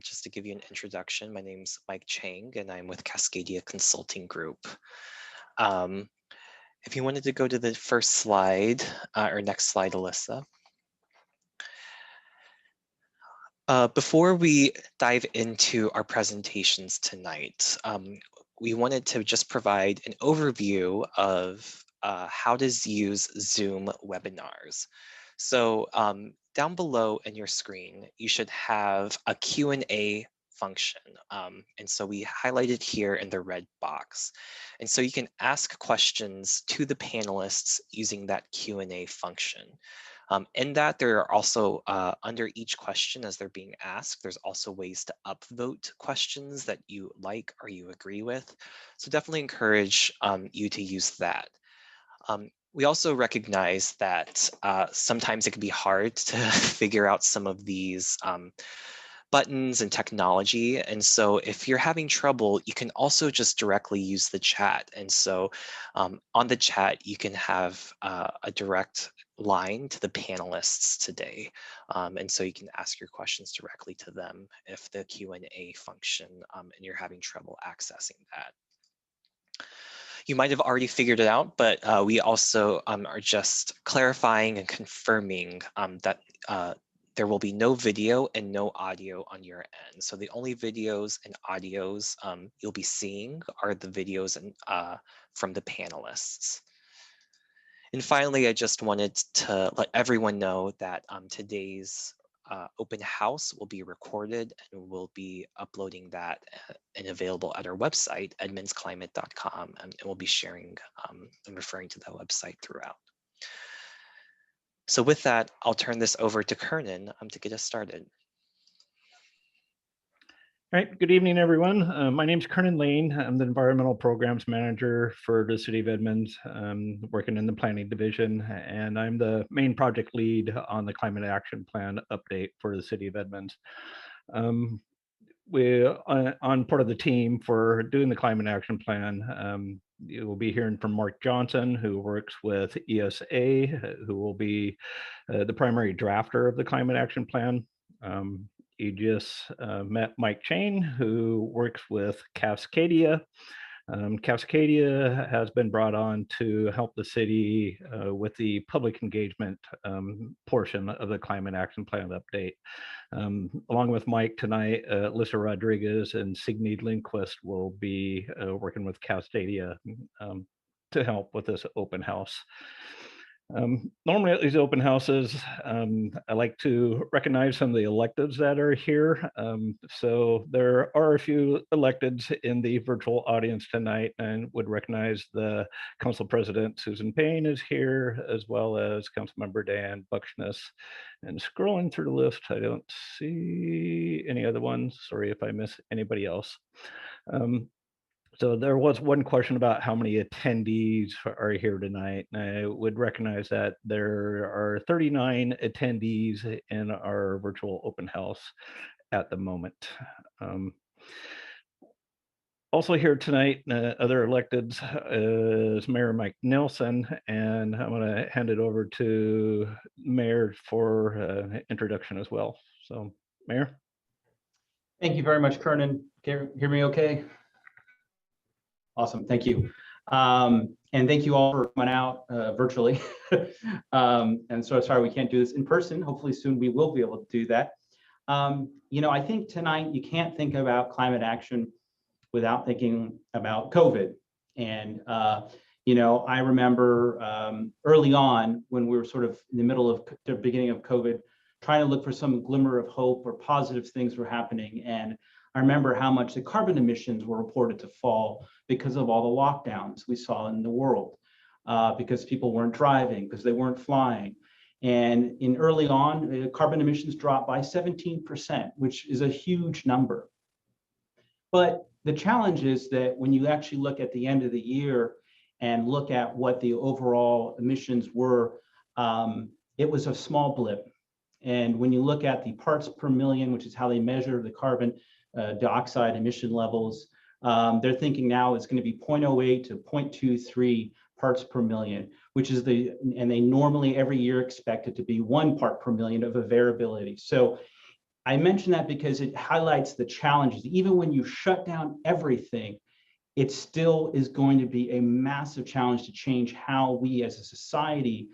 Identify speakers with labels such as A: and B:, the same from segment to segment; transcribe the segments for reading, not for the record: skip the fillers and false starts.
A: Just to give you an introduction, my name's Mike Chang, and I'm with Cascadia Consulting Group. If you wanted to go to the first slide, or next slide, Alyssa. Before we dive into our presentations tonight, we wanted to just provide an overview of how to use Zoom webinars. So down below in your screen, you should have a Q&A function. And so we highlighted here in the red box. And so you can ask questions to the panelists using that Q&A function. In that, there are also, under each question as they're being asked, there's also ways to upvote questions that you like or you agree with. So definitely encourage you to use that. We also recognize that sometimes it can be hard to figure out some of these buttons and technology. And so if you're having trouble, you can also just directly use the chat. And so on the chat, you can have a direct line to the panelists today. And so you can ask your questions directly to them if the Q&A function and you're having trouble accessing that. You might have already figured it out, but we also are just clarifying and confirming that there will be no video and no audio on your end. So the only videos and audios you'll be seeing are the videos and, from the panelists. And finally, I just wanted to let everyone know that today's open house will be recorded and we'll be uploading that and available at our website, edmondsclimate.com, and we'll be sharing and referring to that website throughout. So with that, I'll turn this over to Kernan to get us started.
B: All right, good evening, everyone. My name is Kernan Lane. I'm the Environmental Programs Manager for the City of Edmonds, working in the Planning Division, and I'm the main project lead on the Climate Action Plan update for the City of Edmonds. We're on part of the team for doing the Climate Action Plan. You will be hearing from Mark Johnson, who works with ESA, who will be the primary drafter of the Climate Action Plan. You just met Mike Chang, who works with Cascadia. Cascadia has been brought on to help the city with the public engagement portion of the Climate Action Plan update. Along with Mike tonight, Alyssa Rodriguez and Signe Lindquist will be working with Cascadia to help with this open house. Normally at these open houses, I like to recognize some of the electeds that are here. So there are a few electeds in the virtual audience tonight, and would recognize the Council President Susan Payne is here, as well as Councilmember Dan Buckshness. And scrolling through the list, I don't see any other ones. Sorry if I miss anybody else. So there was one question about how many attendees are here tonight. And I would recognize that there are 39 attendees in our virtual open house at the moment. Also here tonight, other electeds is Mayor Mike Nelson, and I'm going to hand it over to Mayor for introduction as well. So, Mayor.
C: Thank you very much, Kernan. Can you hear me okay? Awesome, thank you. And thank you all for coming out virtually. And so sorry we can't do this in person. Hopefully soon we will be able to do that. You know, I think tonight you can't think about climate action without thinking about COVID. And, you know, I remember early on when we were sort of in the middle of the beginning of COVID, trying to look for some glimmer of hope or positive things were happening. And I remember how much the carbon emissions were reported to fall because of all the lockdowns we saw in the world, because people weren't driving, because they weren't flying. And in early on, carbon emissions dropped by 17%, which is a huge number. But the challenge is that when you actually look at the end of the year and look at what the overall emissions were, it was a small blip. And when you look at the parts per million, which is how they measure the carbon dioxide emission levels, they're thinking now it's going to be 0.08 to 0.23 parts per million, which is and they normally every year expect it to be 1 part per million of a variability. So I mention that because it highlights the challenges. Even when you shut down everything, it still is going to be a massive challenge to change how we as a society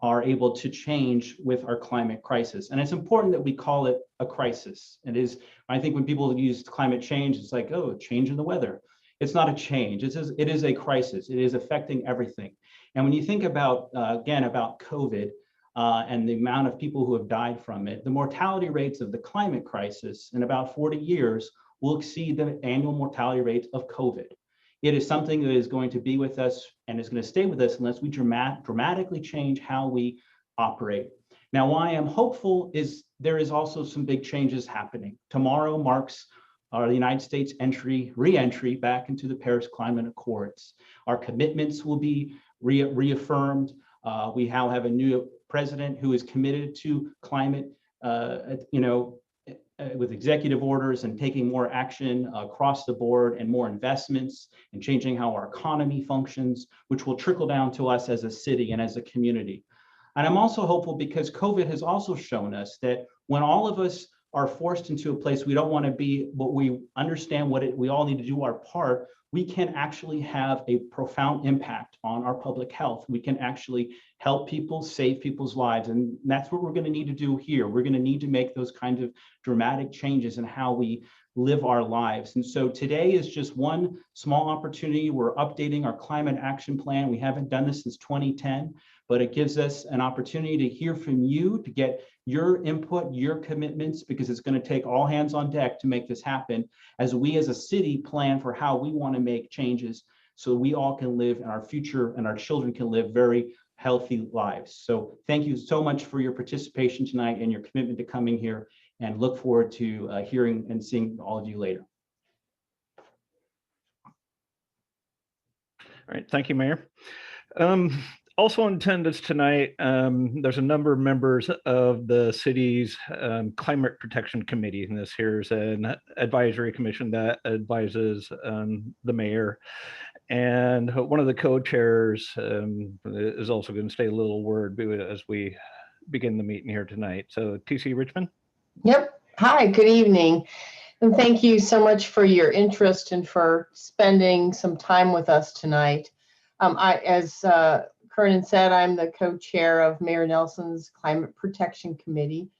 C: are able to change with our climate crisis. And it's important that we call it a crisis. It is, I think when people use climate change, it's like, oh, change in the weather. It's not a change, it is a crisis. It is affecting everything. And when you think about, again, about COVID and the amount of people who have died from it, the mortality rates of the climate crisis in about 40 years will exceed the annual mortality rate of COVID. It is something that is going to be with us and is going to stay with us unless we dramatically change how we operate. Now, why I'm hopeful is there is also some big changes happening. Tomorrow marks the United States re-entry back into the Paris Climate Accords. Our commitments will be reaffirmed. We now have a new president who is committed to climate, with executive orders and taking more action across the board and more investments and changing how our economy functions, which will trickle down to us as a city and as a community. And I'm also hopeful because COVID has also shown us that when all of us are forced into a place we don't want to be, but we understand we all need to do our part, we can actually have a profound impact on our public health. We can actually help people, save people's lives. And that's what we're going to need to do here. We're going to need to make those kinds of dramatic changes in how we live our lives. And so today is just one small opportunity. We're updating our climate action plan. We haven't done this since 2010, but it gives us an opportunity to hear from you, to get your input, your commitments, because it's going to take all hands on deck to make this happen as we as a city plan for how we want to make changes so we all can live in our future and our children can live very healthy lives. So thank you so much for your participation tonight and your commitment to coming here, and look forward to hearing and seeing all of you later.
B: All right, thank you, Mayor. Also in attendance tonight, there's a number of members of the city's Climate Protection Committee, and this here is an advisory commission that advises the mayor. And one of the co-chairs is also going to say a little word as we begin the meeting here tonight. So TC Richmond.
D: Yep. Hi, good evening. And thank you so much for your interest and for spending some time with us tonight. As Kernan said, I'm the co-chair of Mayor Nelson's Climate Protection Committee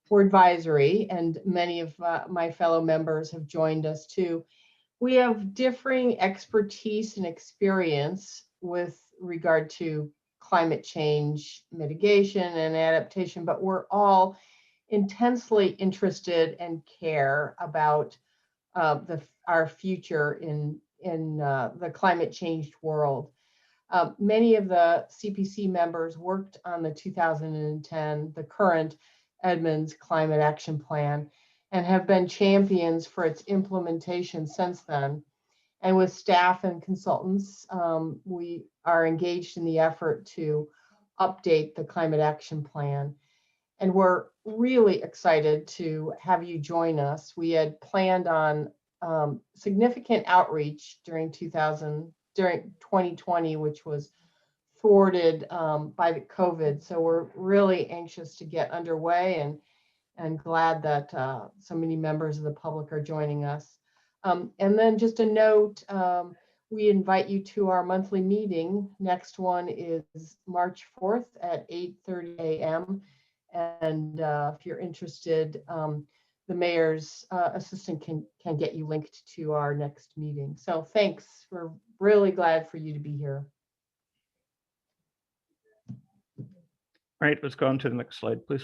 D: for advisory, and many of my fellow members have joined us too. We have differing expertise and experience with regard to climate change mitigation and adaptation, but we're all intensely interested and care about our future in the climate changed world. Many of the CPC members worked on the 2010, the current Edmonds Climate Action Plan, and have been champions for its implementation since then. And with staff and consultants, we are engaged in the effort to update the Climate Action Plan. And we're really excited to have you join us. We had planned on significant outreach during 2020, which was thwarted by the COVID. So we're really anxious to get underway and glad that so many members of the public are joining us. And then just a note, we invite you to our monthly meeting. Next one is March 4th at 8:30 a.m. And if you're interested, the mayor's assistant can get you linked to our next meeting. So thanks. We're really glad for you to be here.
B: All right, let's go on to the next slide, please.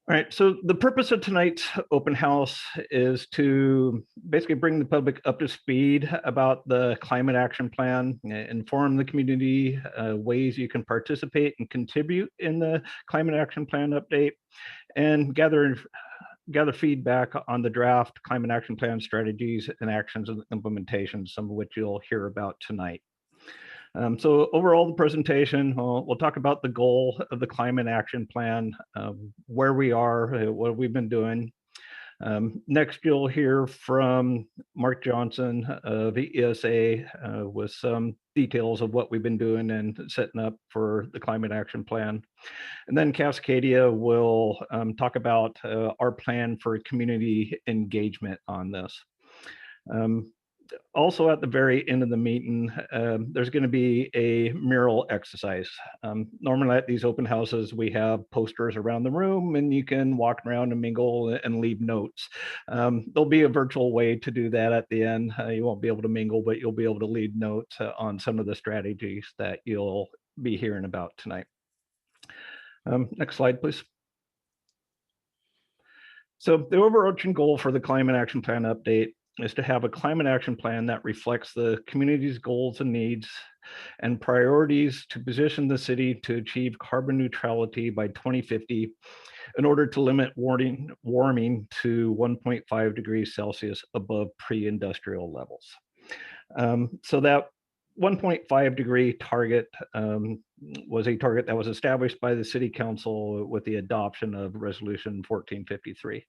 B: All right, so the purpose of tonight's open house is to basically bring the public up to speed about the Climate Action Plan, inform the community ways you can participate and contribute in the Climate Action Plan update, and gather feedback on the draft Climate Action Plan strategies and actions and implementation, some of which you'll hear about tonight. So overall, the presentation, we'll talk about the goal of the Climate Action Plan, where we are, what we've been doing, Next, you'll hear from Mark Johnson of the ESA with some details of what we've been doing and setting up for the Climate Action Plan. And then Cascadia will talk about our plan for community engagement on this. Also at the very end of the meeting, there's going to be a mural exercise. Normally at these open houses, we have posters around the room and you can walk around and mingle and leave notes. There'll be a virtual way to do that at the end. You won't be able to mingle, but you'll be able to leave notes on some of the strategies that you'll be hearing about tonight. Next slide, please. So the overarching goal for the Climate Action Plan update is to have a climate action plan that reflects the community's goals and needs and priorities to position the city to achieve carbon neutrality by 2050 in order to limit warming to 1.5 degrees Celsius above pre-industrial levels. So that 1.5 degree target was a target that was established by the City Council with the adoption of Resolution 1453.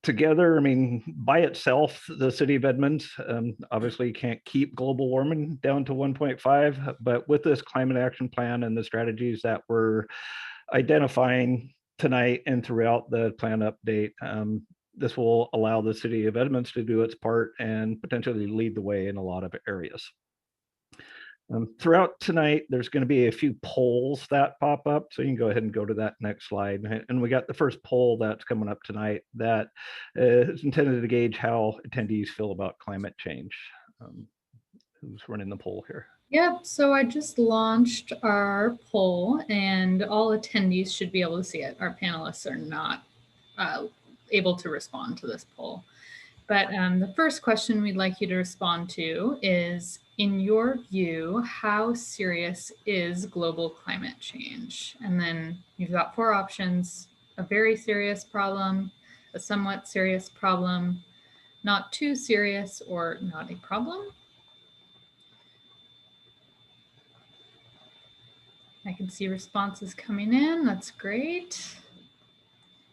B: Together, I mean, by itself, the city of Edmonds obviously can't keep global warming down to 1.5, but with this climate action plan and the strategies that we're identifying tonight and throughout the plan update, this will allow the city of Edmonds to do its part and potentially lead the way in a lot of areas. Throughout tonight, there's going to be a few polls that pop up. So you can go ahead and go to that next slide. And we got the first poll that's coming up tonight that is intended to gauge how attendees feel about climate change. Who's running the poll here?
E: Yep, so I just launched our poll and all attendees should be able to see it. Our panelists are not able to respond to this poll. But the first question we'd like you to respond to is, in your view, how serious is global climate change? And then you've got 4 options: a very serious problem, a somewhat serious problem, not too serious, or not a problem. I can see responses coming in. That's great.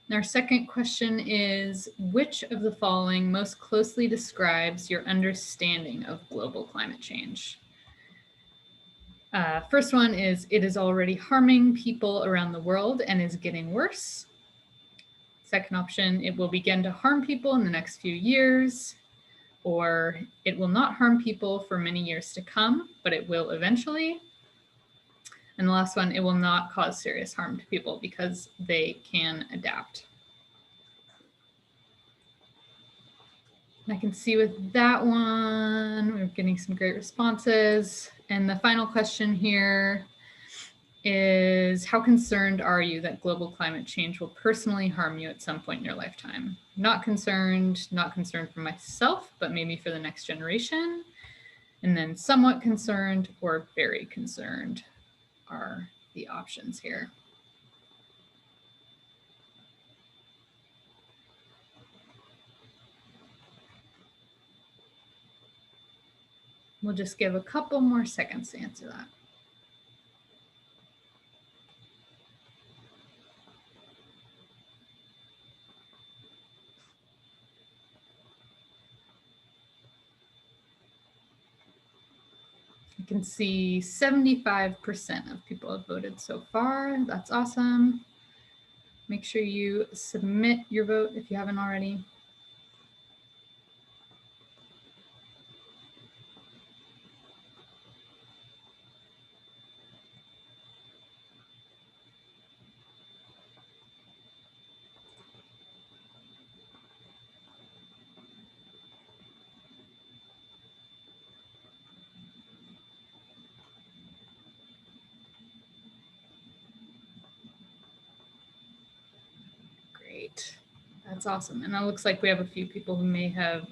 E: And our second question is, which of the following most closely describes your understanding of global climate change? First one is, it is already harming people around the world and is getting worse. Second option, it will begin to harm people in the next few years, or it will not harm people for many years to come, but it will eventually. And the last one, it will not cause serious harm to people because they can adapt. I can see with that one, we're getting some great responses. And the final question here is, how concerned are you that global climate change will personally harm you at some point in your lifetime? Not concerned for myself, but maybe for the next generation. And then somewhat concerned or very concerned are the options here. We'll just give a couple more seconds to answer that. You can see 75% of people have voted so far. That's awesome. Make sure you submit your vote if you haven't already. Great. That's awesome. And it looks like we have a few people who may have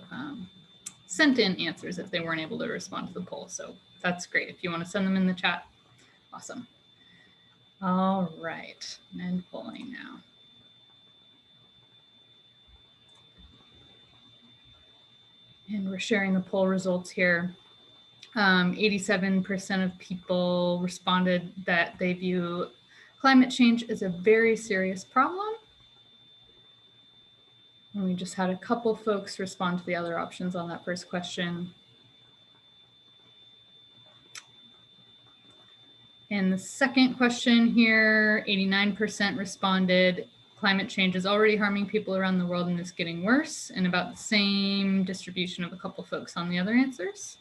E: sent in answers if they weren't able to respond to the poll. So that's great. If you want to send them in the chat, awesome. All right, and polling now. And we're sharing the poll results here. 87% of people responded that they view climate change as a very serious problem. And we just had a couple folks respond to the other options on that first question. And the second question here, 89% responded, climate change is already harming people around the world and is getting worse, and about the same distribution of a couple folks on the other answers.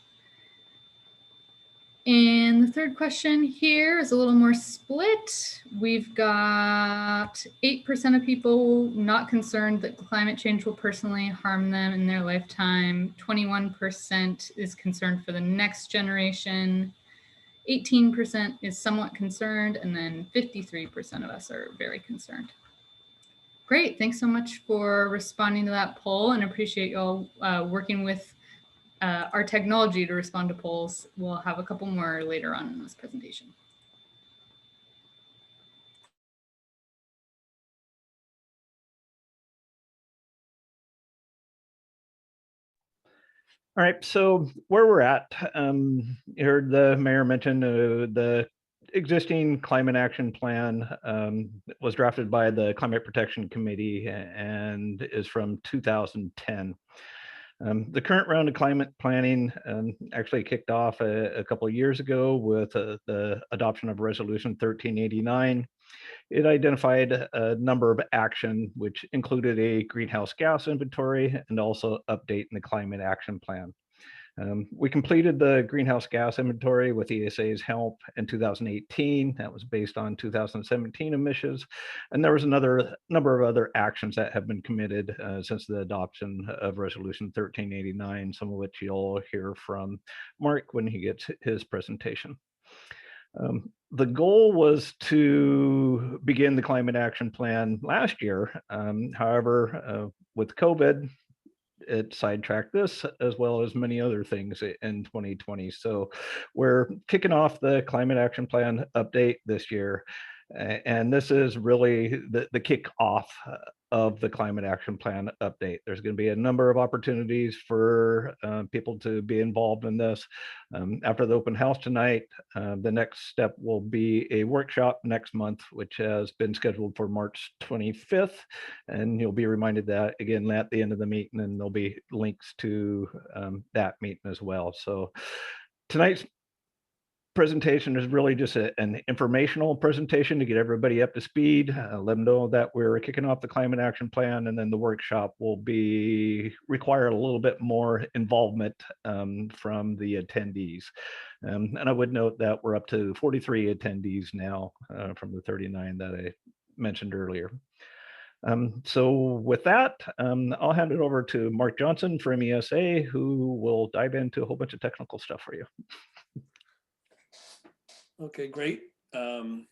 E: And the third question here is a little more split. We've got 8% of people not concerned that climate change will personally harm them in their lifetime. 21% is concerned for the next generation. 18% is somewhat concerned, and then 53% of us are very concerned. Great, thanks so much for responding to that poll, and appreciate y'all working with our technology to respond to polls. We'll have a couple more later on in this presentation.
B: All right, so where we're at, you heard the mayor mention the existing climate action plan was drafted by the Climate Protection Committee and is from 2010. The current round of climate planning actually kicked off a couple of years ago with the adoption of Resolution 1389. It identified a number of action, which included a greenhouse gas inventory and also updating the climate action plan. We completed the greenhouse gas inventory with ESA's help in 2018. That was based on 2017 emissions. And there was another number of other actions that have been committed since the adoption of Resolution 1389, some of which you'll hear from Mark when he gets his presentation. The goal was to begin the climate action plan last year. However, with COVID, it sidetracked this as well as many other things in 2020. So we're kicking off the climate action plan update this year. And this is really the kickoff of the climate action plan update. There's going to be a number of opportunities for people to be involved in this. After the open house tonight, the next step will be a workshop next month, which has been scheduled for March 25th. And you'll be reminded that again at the end of the meeting, and there'll be links to that meeting as well. So tonight's presentation is really just an informational presentation to get everybody up to speed, let them know that we're kicking off the climate action plan, and then the workshop will require a little bit more involvement from the attendees. And I would note that we're up to 43 attendees now from the 39 that I mentioned earlier. So with that, I'll hand it over to Mark Johnson from ESA, who will dive into a whole bunch of technical stuff for you.
F: Okay, great. Thank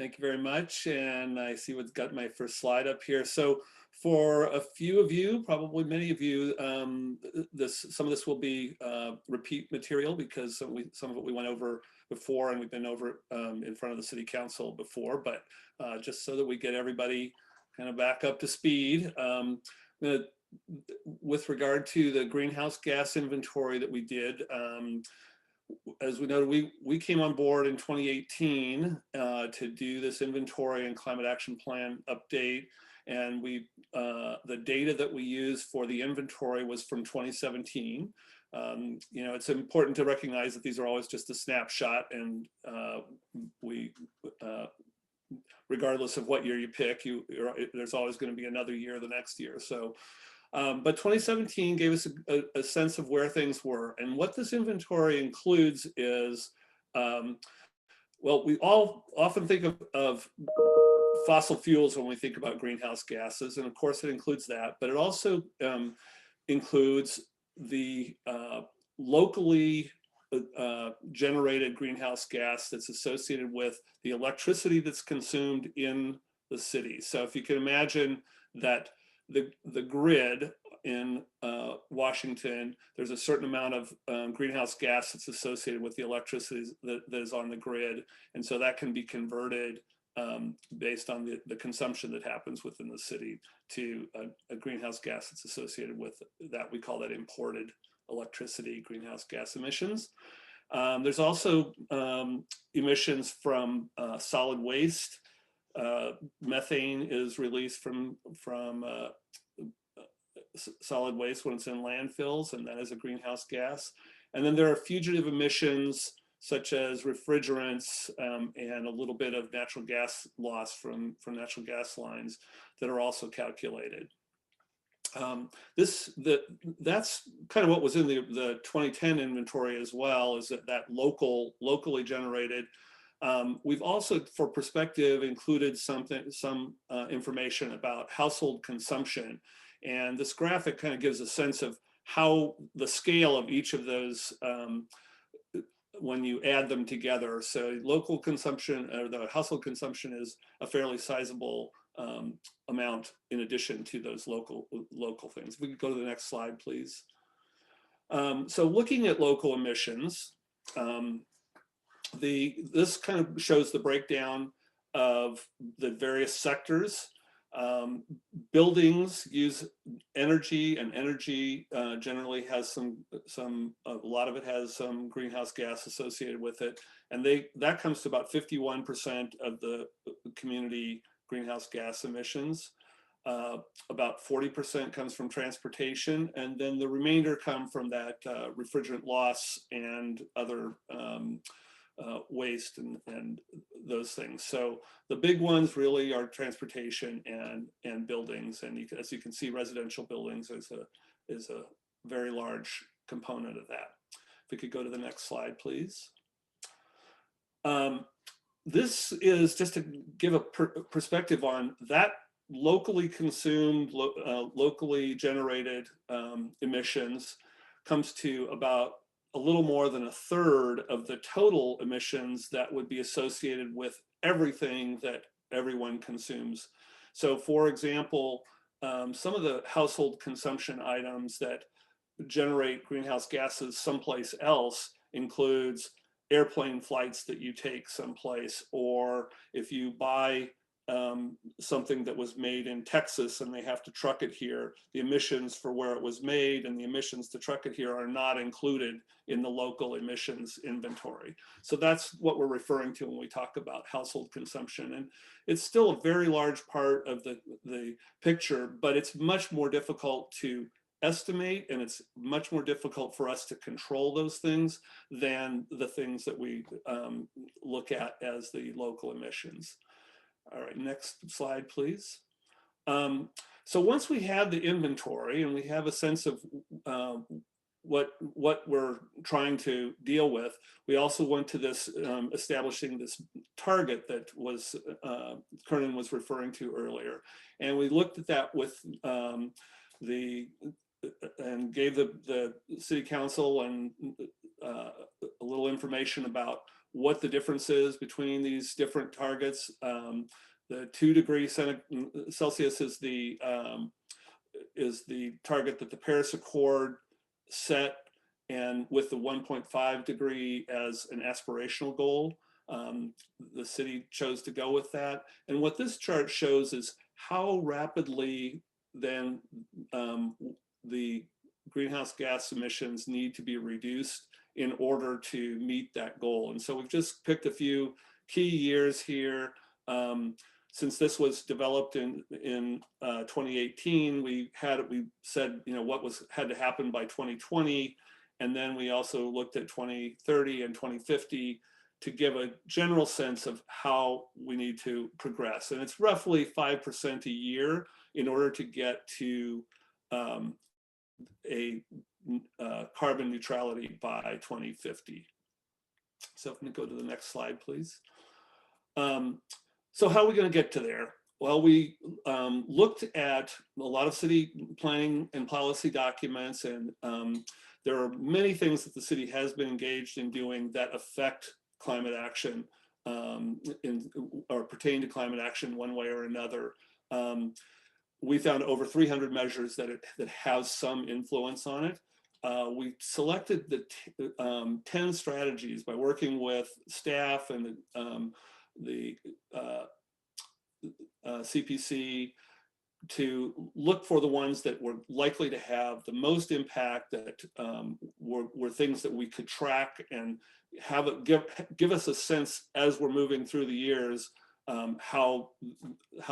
F: you very much. And I see what's got my first slide up here. So for a few of you, probably many of you, some of this will be repeat material because some of it we went over before, and we've been over in front of the City Council before, but just so that we get everybody kind of back up to speed. With regard to the greenhouse gas inventory that we did, as we noted, we came on board in 2018 to do this inventory and climate action plan update. And the data that we used for the inventory was from 2017. It's important to recognize that these are always just a snapshot, and regardless of what year you pick, there's always going to be another year the next year. So. But 2017 gave us a sense of where things were. And what this inventory includes is, well, we all often think of fossil fuels when we think about greenhouse gases. And of course it includes that, but it also includes the locally generated greenhouse gas that's associated with the electricity that's consumed in the city. So if you can imagine that the grid in Washington, there's a certain amount of greenhouse gas that's associated with the electricity that is on the grid. And so that can be converted based on the consumption that happens within the city to a greenhouse gas that's associated with that. We call that imported electricity greenhouse gas emissions. There's also emissions from solid waste. Methane is released from solid waste when it's in landfills, and that is a greenhouse gas. And then there are fugitive emissions such as refrigerants and a little bit of natural gas loss from natural gas lines that are also calculated. That's kind of what was in the 2010 inventory as well, is that locally generated. We've also, for perspective, included some information about household consumption. And this graphic kind of gives a sense of how the scale of each of those when you add them together. So local consumption, or the household consumption, is a fairly sizable amount in addition to those local things. If we could go to the next slide, please. So looking at local emissions, this kind of shows the breakdown of the various sectors. Buildings use energy, and energy generally has a lot of it has some greenhouse gas associated with it, and that comes to about 51% of the community greenhouse gas emissions. About 40% comes from transportation, and then the remainder come from that refrigerant loss and other waste and those things. So the big ones really are transportation and buildings, and as you can see, residential buildings is a very large component of that. If we could go to the next slide, please. This is just to give a perspective on that locally consumed, locally generated emissions comes to about a little more than a third of the total emissions that would be associated with everything that everyone consumes. So for example, some of the household consumption items that generate greenhouse gases someplace else includes airplane flights that you take someplace, or if you buy something that was made in Texas and they have to truck it here, the emissions for where it was made and the emissions to truck it here are not included in the local emissions inventory. So that's what we're referring to when we talk about household consumption. And it's still a very large part of the picture, but it's much more difficult to estimate, and it's much more difficult for us to control those things than the things that we look at as the local emissions. All right, next slide, please. So once we have the inventory and we have a sense of what we're trying to deal with, we also went to this establishing this target that was Kernan was referring to earlier, and we looked at that with and gave the city council and a little information about what the difference is between these different targets. The 2 degrees Celsius is the target that the Paris Accord set, and with the 1.5 degree as an aspirational goal. The city chose to go with that. And what this chart shows is how rapidly then the greenhouse gas emissions need to be reduced in order to meet that goal. And so we've just picked a few key years here. Since this was developed in 2018, we said, you know, what had to happen by 2020, and then we also looked at 2030 and 2050 to give a general sense of how we need to progress. And it's roughly 5% a year in order to get to carbon neutrality by 2050. So if we can go to the next slide, please. So how are we going to get to there? Well, we looked at a lot of city planning and policy documents, and there are many things that the city has been engaged in doing that affect climate action or pertain to climate action one way or another. We found over 300 measures that have some influence on it. We selected the 10 strategies by working with staff and the CPC to look for the ones that were likely to have the most impact, that were things that we could track and have it give us a sense as we're moving through the years how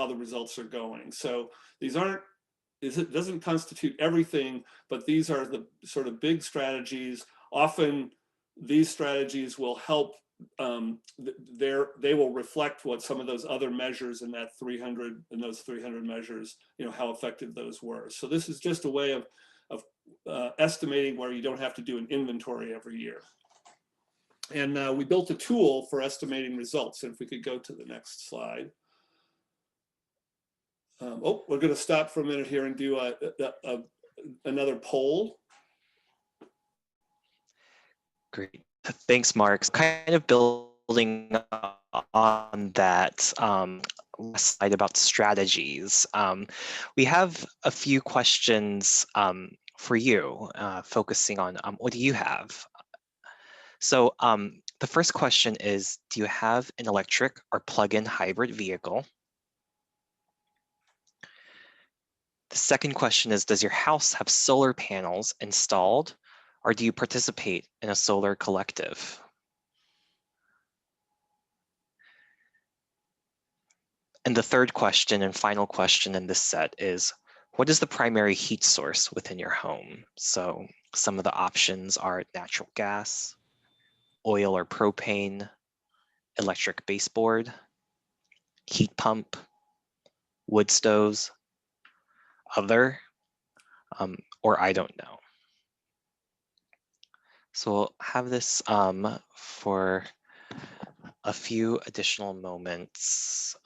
F: the results are going. So these aren't it doesn't constitute everything, but these are the sort of big strategies. Often these strategies will help, they will reflect what some of those other measures in that 300, in those 300 measures, you know, how effective those were. So this is just a way of estimating where you don't have to do an inventory every year. And we built a tool for estimating results. And if we could go to the next slide. Oh, we're going to stop for a minute here and do another poll.
A: Great. Thanks, Mark. Kind of building on that last slide about strategies. We have a few questions for you, focusing on what do you have? So the first question is, do you have an electric or plug-in hybrid vehicle? The second question is, does your house have solar panels installed, or do you participate in a solar collective? And the third question and final question in this set is, what is the primary heat source within your home? So some of the options are natural gas, oil or propane, electric baseboard, heat pump, wood stoves, other, or I don't know. So we'll have this for a few additional moments.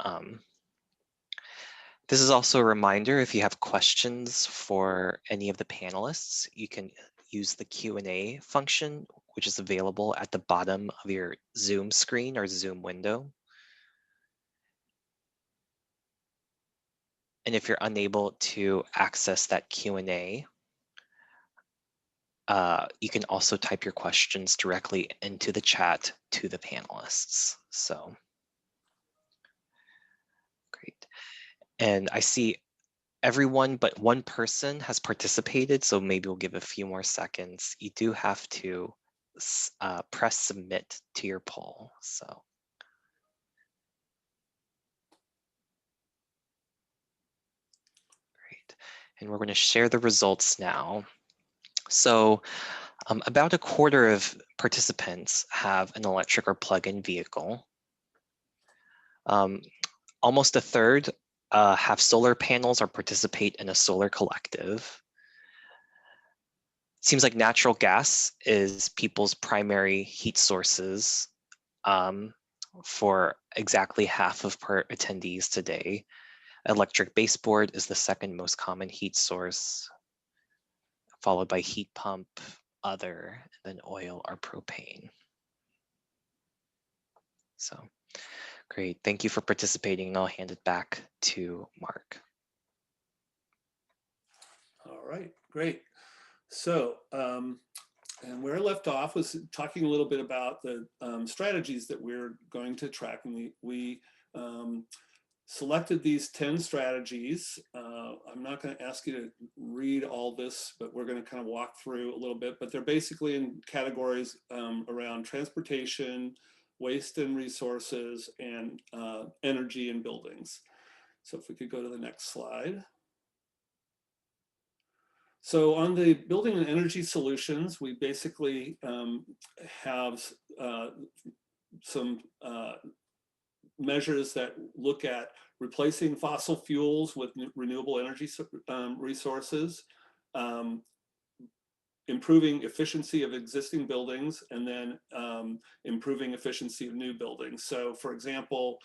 A: This is also a reminder, if you have questions for any of the panelists, you can use the Q&A function, which is available at the bottom of your Zoom screen or Zoom window. And if you're unable to access that Q&A, you can also type your questions directly into the chat to the panelists. So, great. And I see everyone but one person has participated, so maybe we'll give a few more seconds. You do have to press submit to your poll. So. Great. And we're going to share the results now. So about a quarter of participants have an electric or plug-in vehicle. Almost a third have solar panels or participate in a solar collective. Seems like natural gas is people's primary heat sources for exactly half of attendees today. Electric baseboard is the second most common heat source, followed by heat pump, other, and then oil or propane. So great, thank you for participating, and I'll hand it back to Mark.
F: All right, great. So, and where I left off was talking a little bit about the strategies that we're going to track. And we selected these 10 strategies. I'm not going to ask you to read all this, but we're going to kind of walk through a little bit. But they're basically in categories around transportation, waste and resources, and energy and buildings. So if we could go to the next slide. So on the building and energy solutions, we basically have some measures that look at replacing fossil fuels with renewable energy resources, improving efficiency of existing buildings, and then improving efficiency of new buildings. So for example,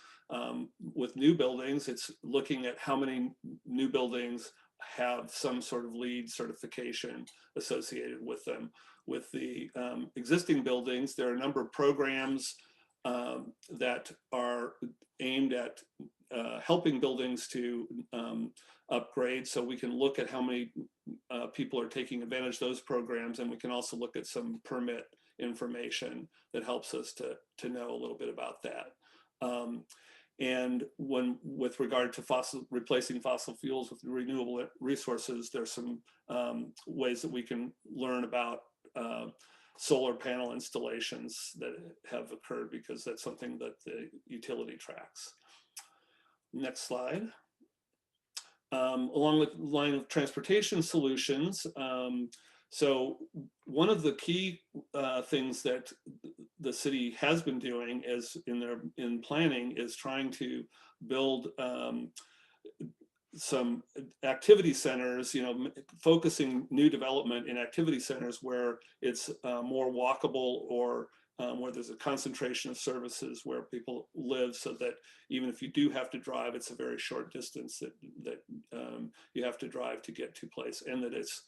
F: with new buildings, it's looking at how many new buildings have some sort of LEED certification associated with them. With the existing buildings, there are a number of programs that are aimed at helping buildings to upgrade. So we can look at how many people are taking advantage of those programs, and we can also look at some permit information that helps us to know a little bit about that. And with regard to replacing fossil fuels with renewable resources, there's some ways that we can learn about solar panel installations that have occurred, because that's something that the utility tracks. Next slide. along with the line of transportation solutions. So one of the key things that the city has been doing is in planning is trying to build some activity centers, focusing new development in activity centers where it's more walkable, or where there's a concentration of services where people live, so that even if you do have to drive, it's a very short distance that you have to drive to get to place, and that it's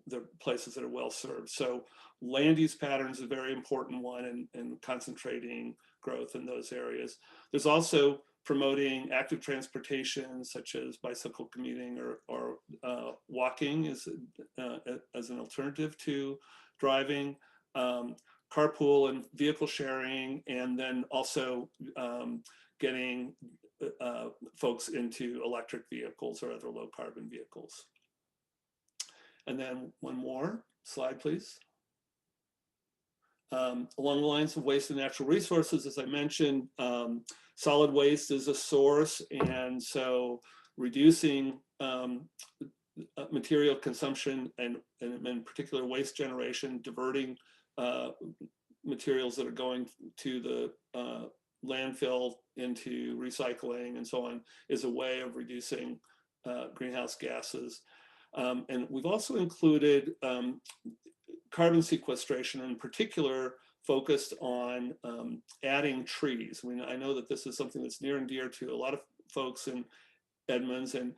F: the places that are well served. So land use patterns is a very important one, and concentrating growth in those areas. There's also promoting active transportation, such as bicycle commuting or walking as an alternative to driving, carpool and vehicle sharing, and then also getting folks into electric vehicles or other low carbon vehicles. And then one more slide, please. Along the lines of waste and natural resources, as I mentioned, solid waste is a source, and so reducing material consumption and in particular waste generation, diverting materials that are going to the landfill into recycling and so on, is a way of reducing greenhouse gases. And we've also included carbon sequestration, in particular focused on adding trees. I know that this is something that's near and dear to a lot of folks in Edmonds, and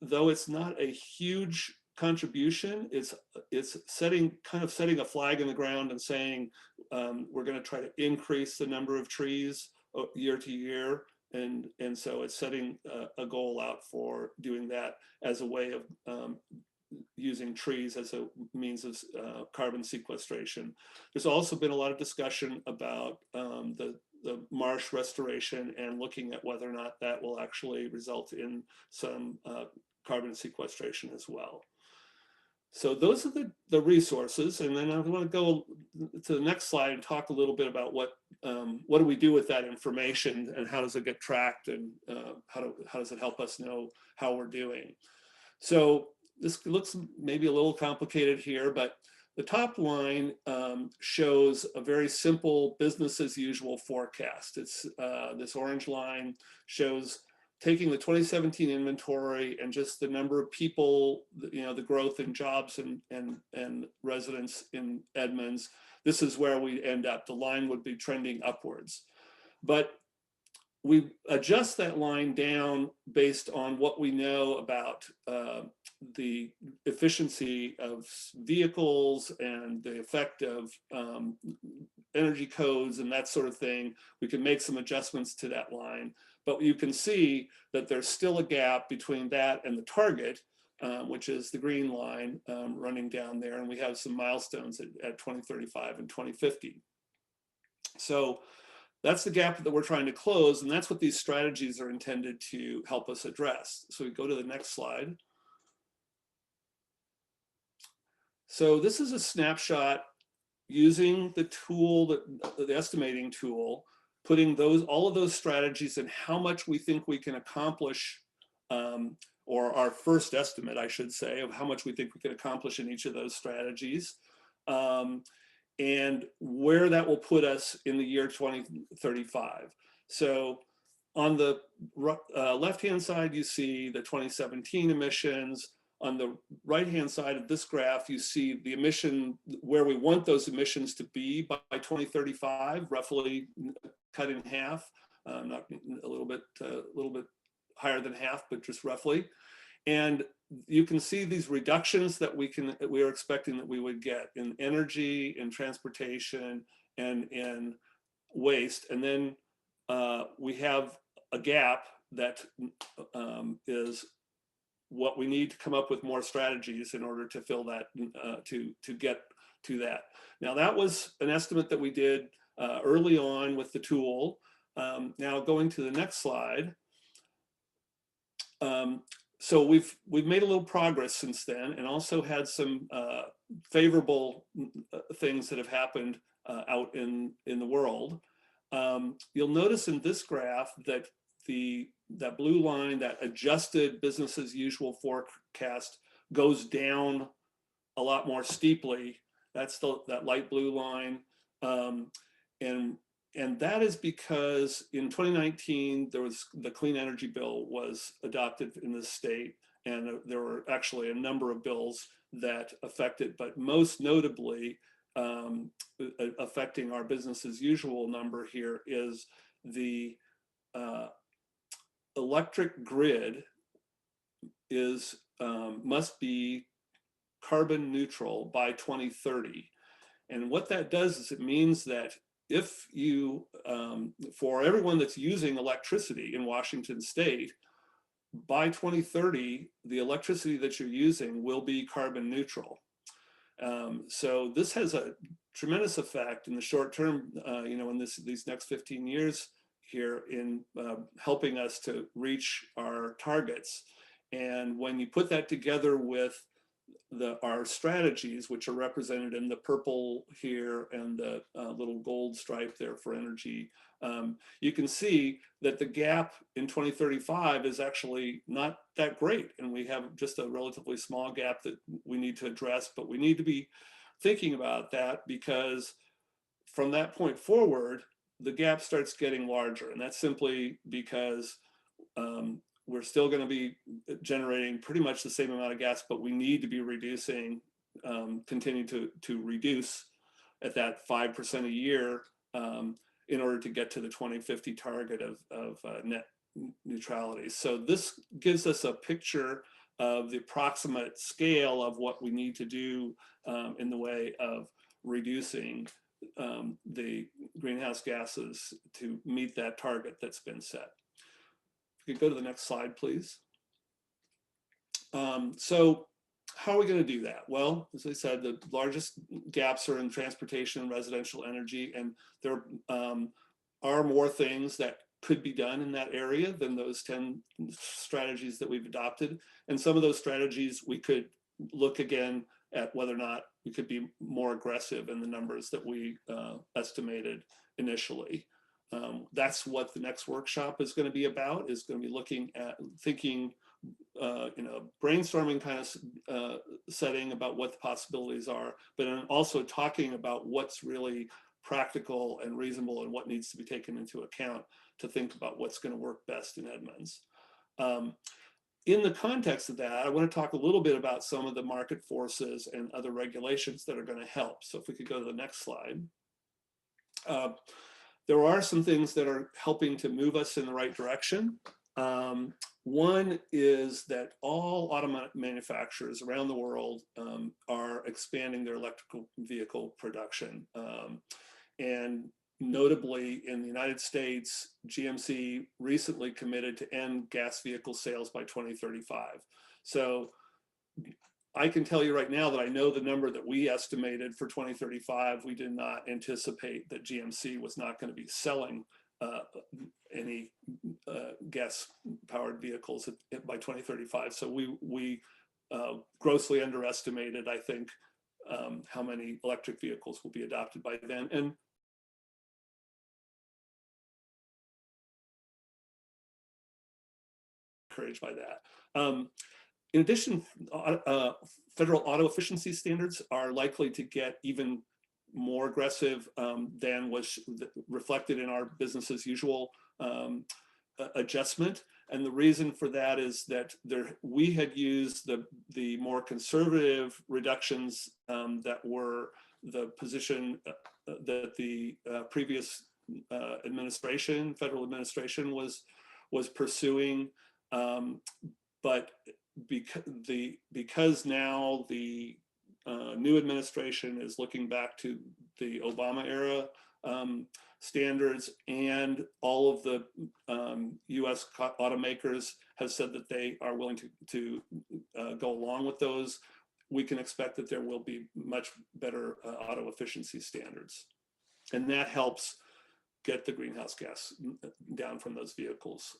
F: though it's not a huge contribution, it's setting a flag in the ground and saying we're going to try to increase the number of trees year to year, and so it's setting a goal out for doing that as a way of using trees as a means of carbon sequestration. There's also been a lot of discussion about the marsh restoration and looking at whether or not that will actually result in some carbon sequestration as well. So those are the resources, and then I want to go to the next slide and talk a little bit about what do we do with that information, and how does it get tracked, and how does it help us know how we're doing. So this looks maybe a little complicated here, but the top line shows a very simple business as usual forecast. It's this orange line shows taking the 2017 inventory and just the number of people, the growth in jobs and residents in Edmonds. This is where we end up. The line would be trending upwards. But we adjust that line down based on what we know about the efficiency of vehicles and the effect of energy codes and that sort of thing. We can make some adjustments to that line, but you can see that there's still a gap between that and the target, which is the green line running down there, and we have some milestones at 2035 and 2050. So that's the gap that we're trying to close, and that's what these strategies are intended to help us address. So we go to the next slide. So this is a snapshot using the tool, the estimating tool, putting all of those strategies and how much we think we can accomplish, or our first estimate, I should say, of how much we think we can accomplish in each of those strategies. And where that will put us in the year 2035. So on the left-hand side, you see the 2017 emissions. On the right-hand side of this graph, you see the emission, where we want those emissions to be by 2035, roughly cut in half, not a little bit higher than half, but just roughly. And you can see these reductions that we are expecting that we would get in energy, in transportation, and in waste. And then we have a gap that is what we need to come up with more strategies in order to fill that, to get to that. Now that was an estimate that we did early on with the tool. Now going to the next slide. So we've made a little progress since then, and also had some favorable things that have happened out in the world. You'll notice in this graph that that blue line, that adjusted business as usual forecast, goes down a lot more steeply. That's that light blue line. And that is because in 2019, there was the clean energy bill was adopted in the state, and there were actually a number of bills that affected, but most notably affecting our business as usual number here is the electric grid must be carbon neutral by 2030. And what that does is it means that if you, for everyone that's using electricity in Washington state, by 2030, the electricity that you're using will be carbon neutral. So this has a tremendous effect in the short term, in these next 15 years here in helping us to reach our targets. And when you put that together with our strategies, which are represented in the purple here and the little gold stripe there for energy, you can see that the gap in 2035 is actually not that great. And we have just a relatively small gap that we need to address, but we need to be thinking about that, because from that point forward, the gap starts getting larger. And that's simply because we're still going to be generating pretty much the same amount of gas, but we need to be reducing, continue to reduce at that 5% a year in order to get to the 2050 target of net neutrality. So this gives us a picture of the approximate scale of what we need to do in the way of reducing the greenhouse gases to meet that target that's been set. If you could go to the next slide, please. So how are we going to do that? Well, as I said, the largest gaps are in transportation and residential energy, and there are more things that could be done in that area than those 10 strategies that we've adopted. And some of those strategies, we could look again at whether or not we could be more aggressive in the numbers that we estimated initially. That's what the next workshop is going to be about, is going to be looking at thinking, brainstorming kind of setting about what the possibilities are, but also talking about what's really practical and reasonable and what needs to be taken into account to think about what's going to work best in Edmonds. In the context of that, I want to talk a little bit about some of the market forces and other regulations that are going to help. So if we could go to the next slide. There are some things that are helping to move us in the right direction. One is that all auto manufacturers around the world are expanding their electrical vehicle production. And notably in the United States, GMC recently committed to end gas vehicle sales by 2035. So I can tell you right now that I know the number that we estimated for 2035, we did not anticipate that GMC was not going to be selling any gas-powered vehicles by 2035. So we grossly underestimated, I think, how many electric vehicles will be adopted by then. And encouraged by that. In addition, federal auto efficiency standards are likely to get even more aggressive than was reflected in our business as usual adjustment. And the reason for that is that we had used the more conservative reductions that were the position that the previous federal administration was pursuing. But because now the new administration is looking back to the Obama era standards, and all of the US automakers have said that they are willing to go along with those, we can expect that there will be much better auto efficiency standards. And that helps get the greenhouse gas down from those vehicles.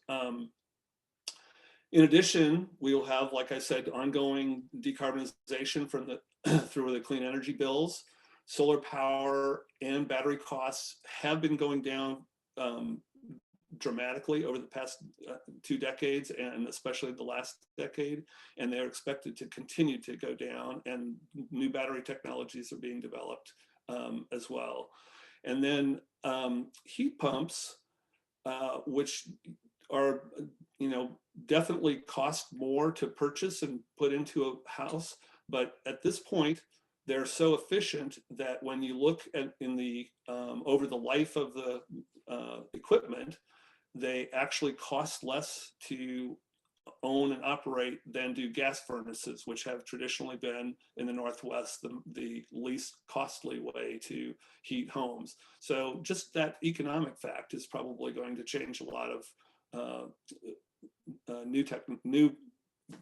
F: In addition, we will have, like I said, ongoing decarbonization from through the clean energy bills. Solar power and battery costs have been going down dramatically over the past 2 decades, and especially the last decade, and they're expected to continue to go down, and new battery technologies are being developed as well. And then heat pumps, which are, definitely cost more to purchase and put into a house, but at this point, they're so efficient that when you look at over the life of the equipment, they actually cost less to own and operate than do gas furnaces, which have traditionally been in the Northwest the least costly way to heat homes. So just that economic fact is probably going to change a lot of new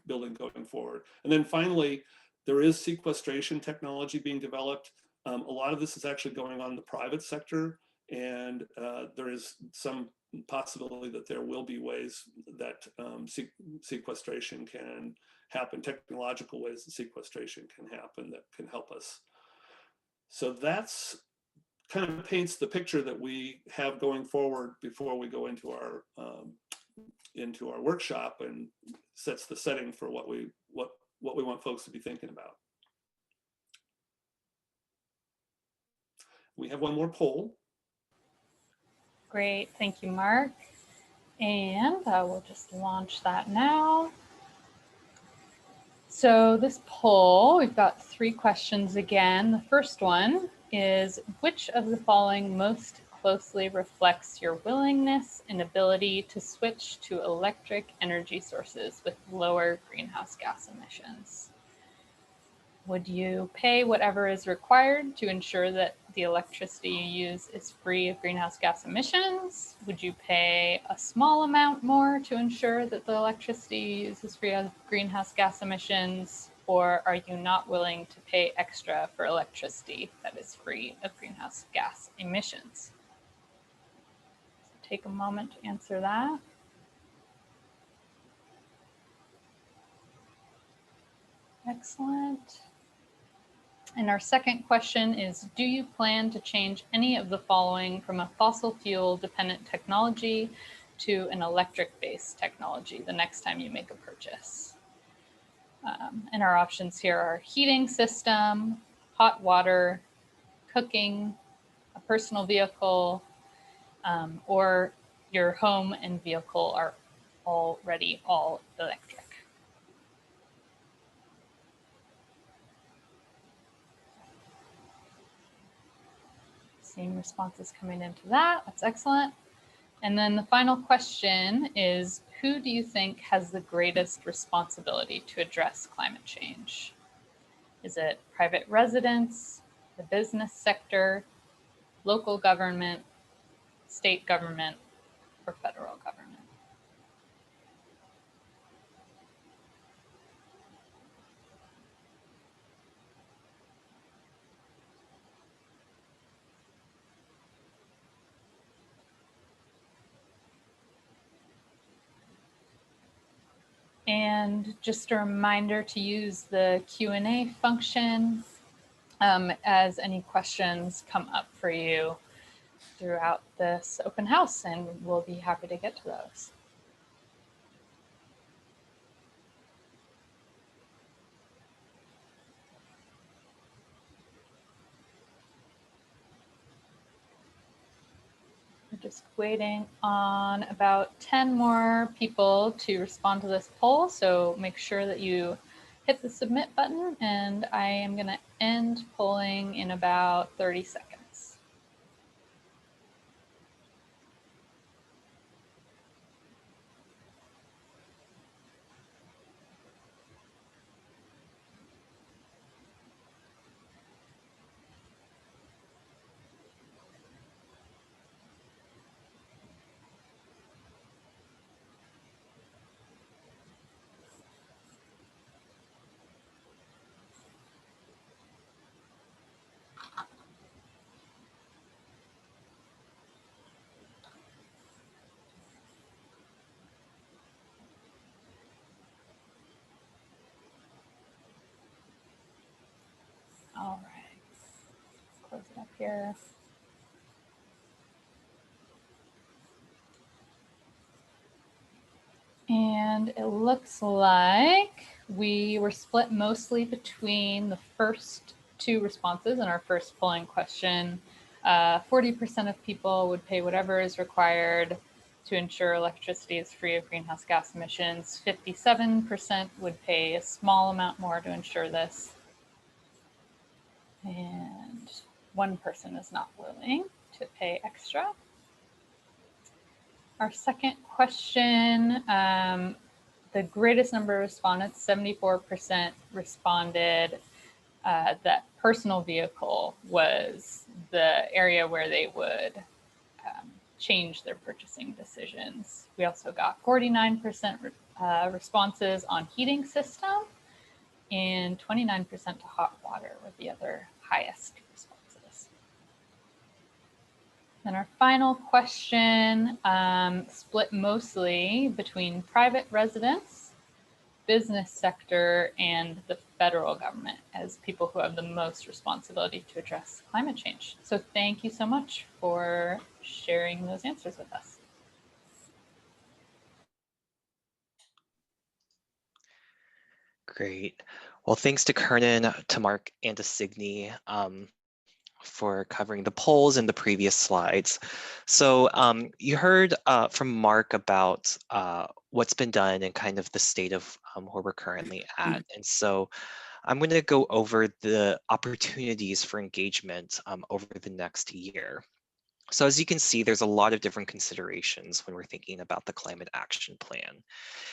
F: building going forward. And then finally, there is sequestration technology being developed. A lot of this is actually going on in the private sector, and there is some possibility that there will be ways that sequestration can happen, technological ways that sequestration can happen that can help us. So that's kind of paints the picture that we have going forward before we go into our workshop, and sets the setting for what we want folks to be thinking about. We have one more poll.
E: Great, thank you, Mark. And we'll just launch that now. So this poll, we've got 3 questions again. The first one is, which of the following most closely reflects your willingness and ability to switch to electric energy sources with lower greenhouse gas emissions? Would you pay whatever is required to ensure that the electricity you use is free of greenhouse gas emissions? Would you pay a small amount more to ensure that the electricity you use is free of greenhouse gas emissions? Or are you not willing to pay extra for electricity that is free of greenhouse gas emissions? So take a moment to answer that. Excellent. And our second question is, do you plan to change any of the following from a fossil fuel dependent technology to an electric-based technology the next time you make a purchase? And our options here are heating system, hot water, cooking, a personal vehicle, or your home and vehicle are already all electric. Seeing responses coming into that, that's excellent. And then the final question is, who do you think has the greatest responsibility to address climate change? Is it private residents, the business sector, local government, state government, or federal government? And just a reminder to use the Q&A function as any questions come up for you throughout this open house, and we'll be happy to get to those. We're just waiting on about 10 more people to respond to this poll, so make sure that you hit the submit button, and I am going to end polling in about 30 seconds. All right, close it up here. And it looks like we were split mostly between the first two responses in our first polling question. 40% of people would pay whatever is required to ensure electricity is free of greenhouse gas emissions. 57% would pay a small amount more to ensure this. And one person is not willing to pay extra. Our second question, the greatest number of respondents, 74% responded that personal vehicle was the area where they would change their purchasing decisions. We also got 49% responses on heating system and 29% to hot water were the other highest responses. And our final question split mostly between private residents, business sector, and the federal government as people who have the most responsibility to address climate change. So thank you so much for sharing those answers with us.
A: Great. Well, thanks to Kernan, to Mark, and to Signe for covering the polls in the previous slides. So you heard from Mark about what's been done and kind of the state of where we're currently at. And so I'm going to go over the opportunities for engagement over the next year. So as you can see, there's a lot of different considerations when we're thinking about the climate action plan.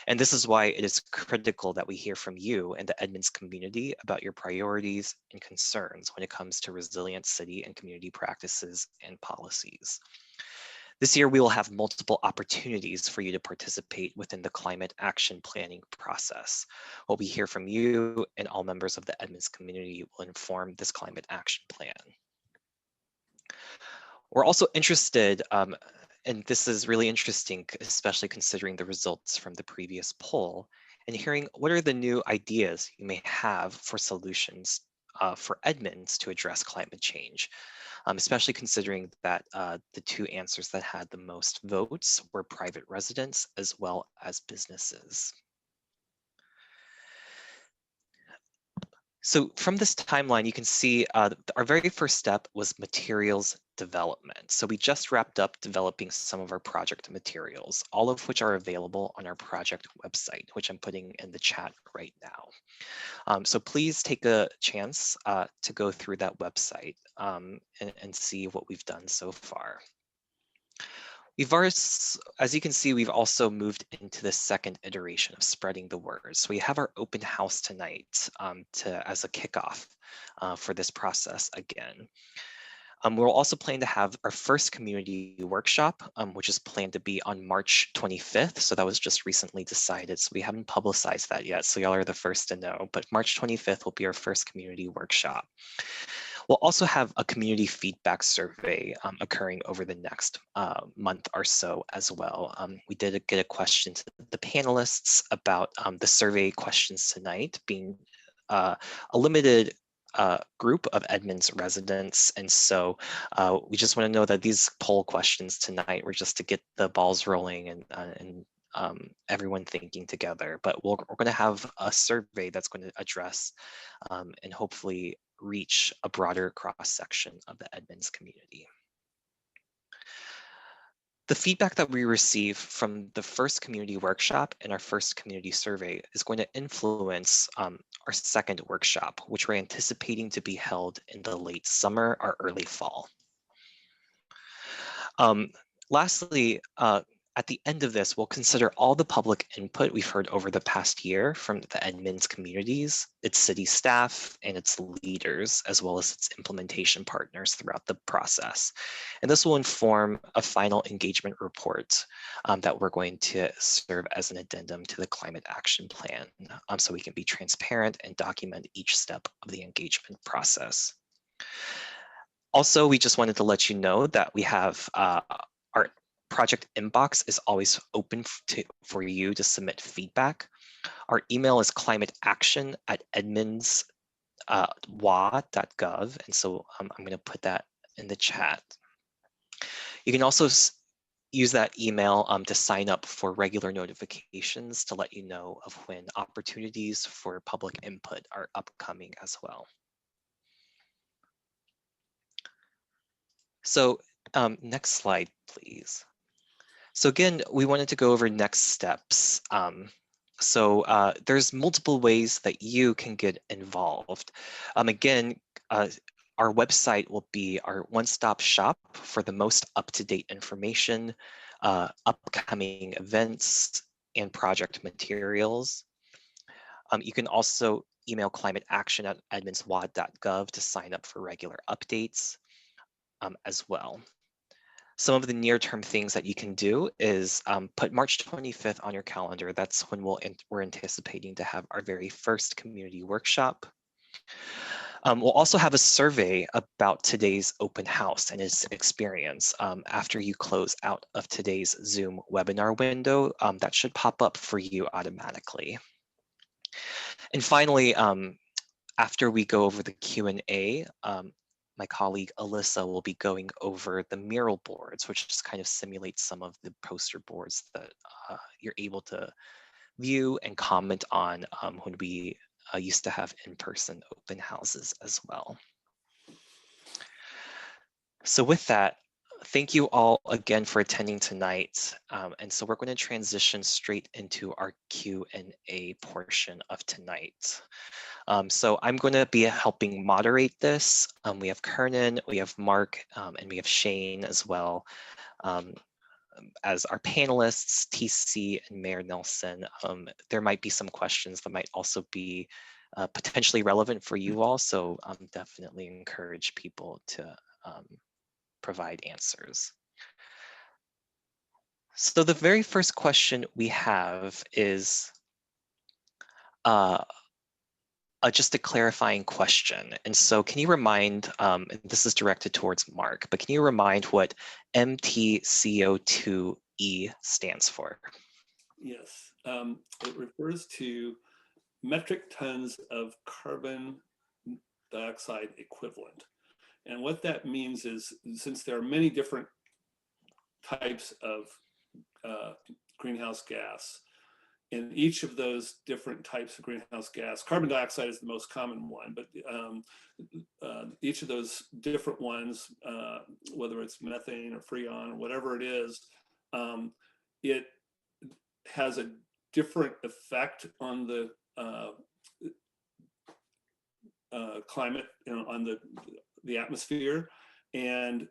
A: And this is why it is critical that we hear from you and the Edmonds community about your priorities and concerns when it comes to resilient city and community practices and policies. This year, we will have multiple opportunities for you to participate within the climate action planning process. What we hear from you and all members of the Edmonds community will inform this climate action plan. We're also interested, and this is really interesting, especially considering the results from the previous poll, and hearing what are the new ideas you may have for solutions for Edmonds to address climate change, especially considering that the two answers that had the most votes were private residents as well as businesses. So from this timeline, you can see our very first step was materials development. So we just wrapped up developing some of our project materials, all of which are available on our project website, which I'm putting in the chat right now. So please take a chance to go through that website and see what we've done so far. We've already, as you can see, we've also moved into the second iteration of spreading the word. So we have our open house tonight as a kickoff for this process again. We're also planning to have our first community workshop, which is planned to be on March 25th. So that was just recently decided. So we haven't publicized that yet. So y'all are the first to know, but March 25th will be our first community workshop. We'll also have a community feedback survey occurring over the next month or so as well. We did get a question to the panelists about the survey questions tonight being a limited group of Edmonds residents. And so we just want to know that these poll questions tonight were just to get the balls rolling and everyone thinking together. But we're going to have a survey that's going to address and hopefully reach a broader cross-section of the Edmonds community. The feedback that we receive from the first community workshop and our first community survey is going to influence our second workshop, which we're anticipating to be held in the late summer or early fall. Lastly, at the end of this, we'll consider all the public input we've heard over the past year from the Edmonds communities, its city staff, and its leaders, as well as its implementation partners throughout the process. And this will inform a final engagement report that we're going to serve as an addendum to the climate action plan, so we can be transparent and document each step of the engagement process. Also, we just wanted to let you know that we have our project inbox is always open for you to submit feedback. Our email is climateaction@edmonds.wa.gov. And so I'm going to put that in the chat. You can also use that email to sign up for regular notifications to let you know of when opportunities for public input are upcoming as well. So next slide, please. So again, we wanted to go over next steps. There's multiple ways that you can get involved. Again, our website will be our one-stop shop for the most up-to-date information, upcoming events, and project materials. You can also email climateaction@edmondswad.gov to sign up for regular updates as well. Some of the near-term things that you can do is put March 25th on your calendar. That's when we're anticipating to have our very first community workshop. We'll also have a survey about today's open house and its experience after you close out of today's Zoom webinar window. That should pop up for you automatically. And finally, after we go over the Q&A, my colleague Alyssa will be going over the mural boards, which just kind of simulates some of the poster boards that you're able to view and comment on when we used to have in-person open houses as well. So with that, thank you all again for attending tonight. And so we're going to transition straight into our Q&A portion of tonight. So I'm going to be helping moderate this. We have Kernan, we have Mark, and we have Shane as well as our panelists, TC and Mayor Nelson. There might be some questions that might also be potentially relevant for you all, so definitely encourage people to provide answers. So the very first question we have is just a clarifying question. And so can you remind, and this is directed towards Mark, but can you remind what MTCO2E stands for?
F: Yes, it refers to metric tons of carbon dioxide equivalent. And what that means is, since there are many different types of greenhouse gas, in each of those different types of greenhouse gas, carbon dioxide is the most common one, but each of those different ones, whether it's methane or freon or whatever it is, it has a different effect on the climate, on the atmosphere, and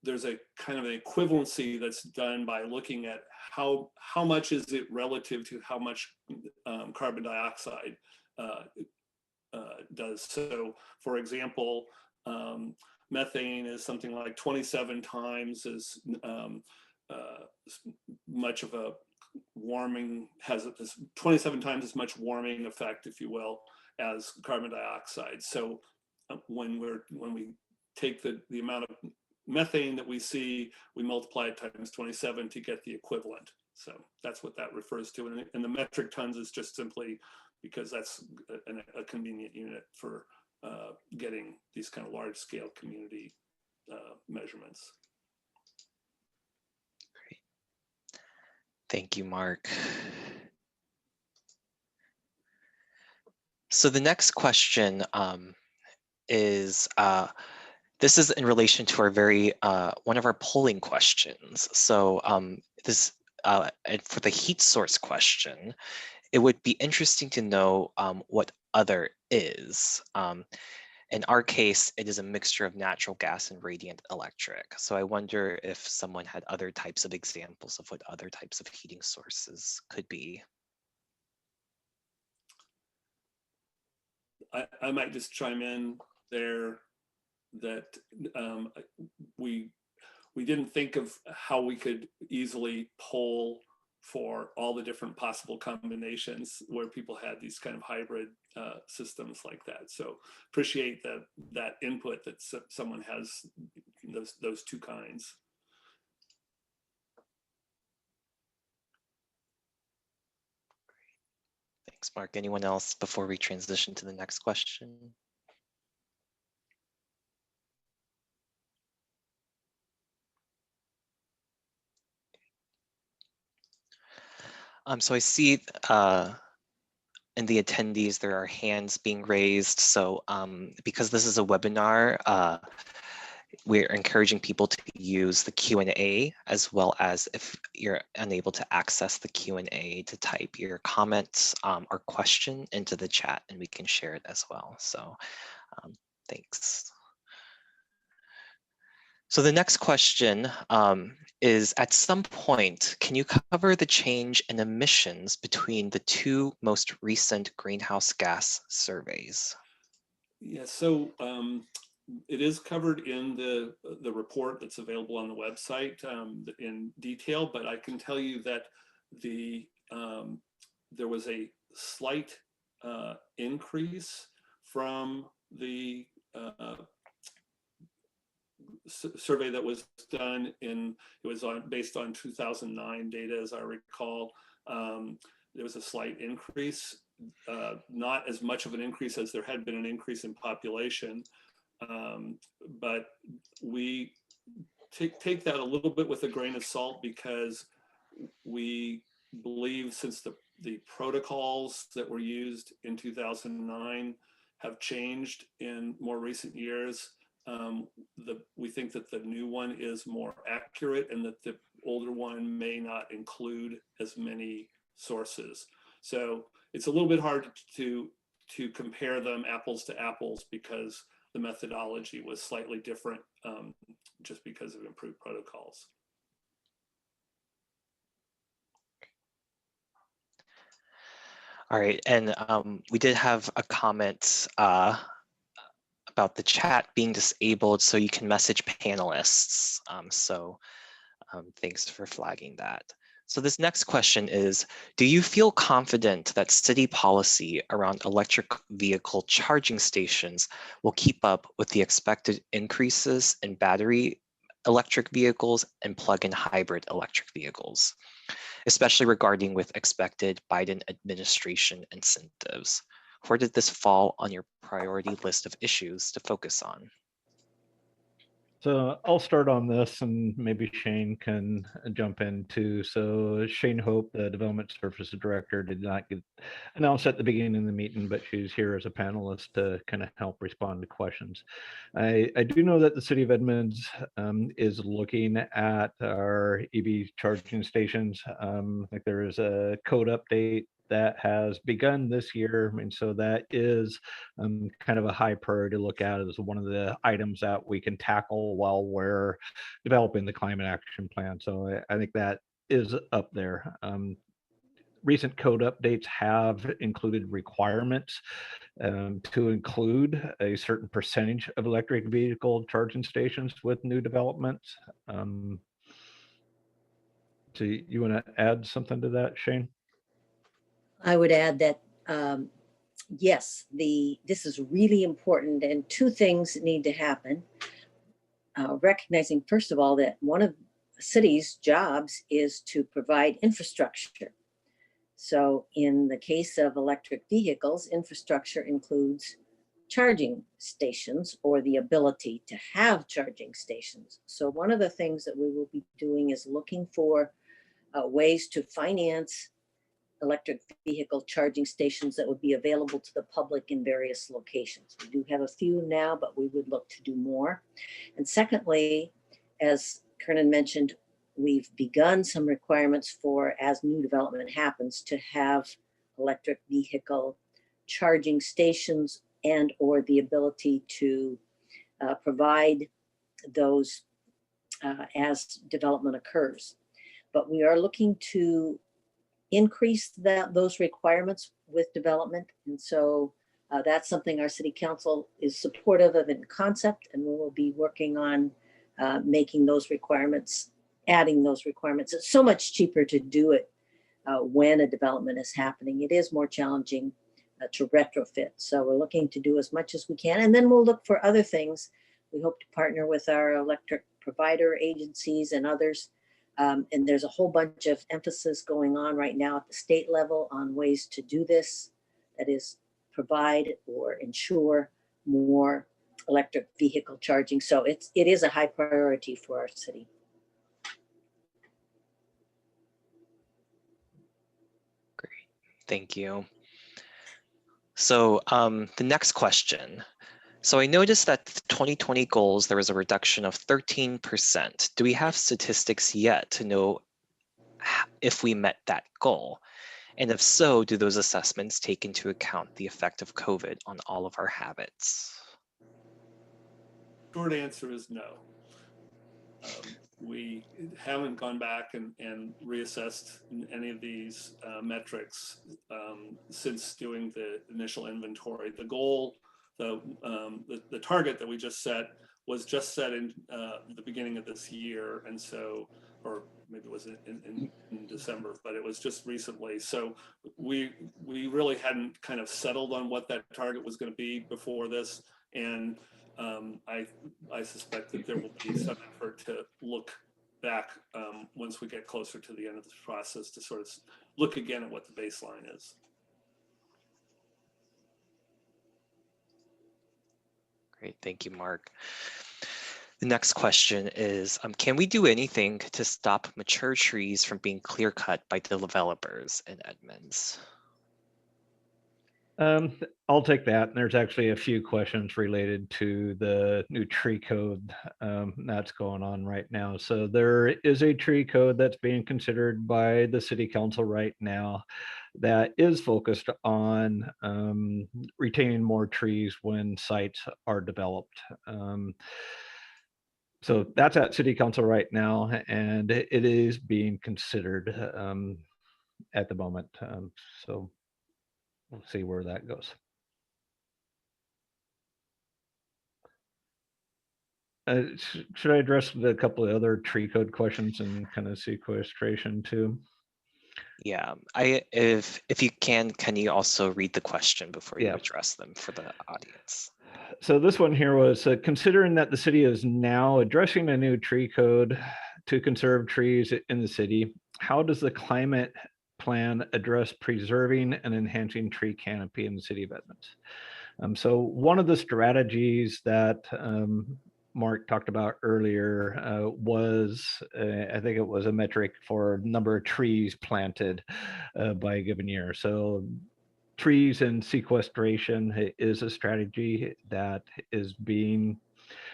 F: there's a kind of an equivalency that's done by looking at how much is it relative to how much carbon dioxide does. So, for example, methane is something like 27 times as much of a warming, has 27 times as much warming effect, if you will, as carbon dioxide. So when we take the amount of methane that we see, we multiply it times 27 to get the equivalent. So that's what that refers to. And the metric tons is just simply because that's a convenient unit for getting these kind of large scale community measurements.
A: Great. Thank you, Mark. So the next question is, this is in relation to our one of our polling questions. So and for the heat source question, it would be interesting to know what other is. In our case, it is a mixture of natural gas and radiant electric. So I wonder if someone had other types of examples of what other types of heating sources could be.
F: I might just chime in there that we didn't think of how we could easily poll for all the different possible combinations where people had these kind of hybrid systems like that. So appreciate that input that someone has those two kinds.
A: Thanks, Mark. Anyone else before we transition to the next question? So I see in the attendees, there are hands being raised. So because this is a webinar, we're encouraging people to use the Q&A, as well as if you're unable to access the Q&A, to type your comments or question into the chat and we can share it as well. So thanks. So the next question is, at some point, can you cover the change in emissions between the two most recent greenhouse gas surveys?
F: Yeah, so it is covered in the report that's available on the website in detail, but I can tell you that there was a slight increase from the survey that was done based on 2009 data, as I recall. There was a slight increase, not as much of an increase as there had been an increase in population, but we take that a little bit with a grain of salt, because we believe, since the protocols that were used in 2009 have changed in more recent years, we think that the new one is more accurate and that the older one may not include as many sources. So it's a little bit hard to compare them apples to apples, because the methodology was slightly different just because of improved protocols.
A: All right, and we did have a comment about the chat being disabled, so you can message panelists. Thanks for flagging that. So this next question is, do you feel confident that city policy around electric vehicle charging stations will keep up with the expected increases in battery electric vehicles and plug-in hybrid electric vehicles, especially regarding with expected Biden administration incentives? Where did this fall on your priority list of issues to focus on?
B: So I'll start on this, and maybe Shane can jump in too. So Shane Hope, the Development Services Director, did not get announced at the beginning of the meeting, but she's here as a panelist to kind of help respond to questions. I do know that the City of Edmonds is looking at our EV charging stations. I think there is a code update that has begun this year, and so that is kind of a high priority to look at as one of the items that we can tackle while we're developing the climate action plan. So I think that is up there. Recent code updates have included requirements to include a certain percentage of electric vehicle charging stations with new developments. So you want to add something to that, Shane?
G: I would add that, yes, this is really important, and two things need to happen. Recognizing, first of all, that one of the city's jobs is to provide infrastructure. So in the case of electric vehicles, infrastructure includes charging stations, or the ability to have charging stations. So one of the things that we will be doing is looking for ways to finance electric vehicle charging stations that would be available to the public in various locations. We do have a few now, but we would look to do more. And secondly, as Kernan mentioned, we've begun some requirements for, as new development happens, to have electric vehicle charging stations and or the ability to provide those as development occurs. But we are looking to increase those requirements with development. And so that's something our city council is supportive of in concept, and we will be working on making those requirements, adding those requirements. It's so much cheaper to do it when a development is happening. It is more challenging to retrofit. So we're looking to do as much as we can, and then we'll look for other things. We hope to partner with our electric provider agencies and others. And there's a whole bunch of emphasis going on right now at the state level on ways to do this, that is, provide or ensure more electric vehicle charging. So it is a high priority for our city.
A: thank you. So the next question. So I noticed that the 2020 goals, there was a reduction of 13%. Do we have statistics yet to know if we met that goal? And if so, do those assessments take into account the effect of COVID on all of our habits?
F: Short answer is no. We haven't gone back and reassessed any of these metrics since doing the initial inventory. The goal, the target that we just set was just set in the beginning of this year, and so, or maybe it was in December, but it was just recently. So we really hadn't kind of settled on what that target was going to be before this, and I suspect that there will be some effort to look back once we get closer to the end of this process to sort of look again at what the baseline is.
A: Great, thank you, Mark. The next question is, can we do anything to stop mature trees from being clear cut by developers in Edmonds?
B: I'll take that. There's actually a few questions related to the new tree code that's going on right now. So there is a tree code that's being considered by the city council right now that is focused on retaining more trees when sites are developed. So that's at city council right now, and it is being considered at the moment. So we'll see where that goes. Should I address a couple of other tree code questions and kind of sequestration too?
A: Yeah, if you can you also read the question before you address them for the audience?
B: So this one here was considering that the city is now addressing a new tree code to conserve trees in the city, how does the climate plan address preserving and enhancing tree canopy in the city of Edmonds? So one of the strategies that Mark talked about earlier was, I think it was a metric for number of trees planted by a given year. So trees and sequestration is a strategy that is being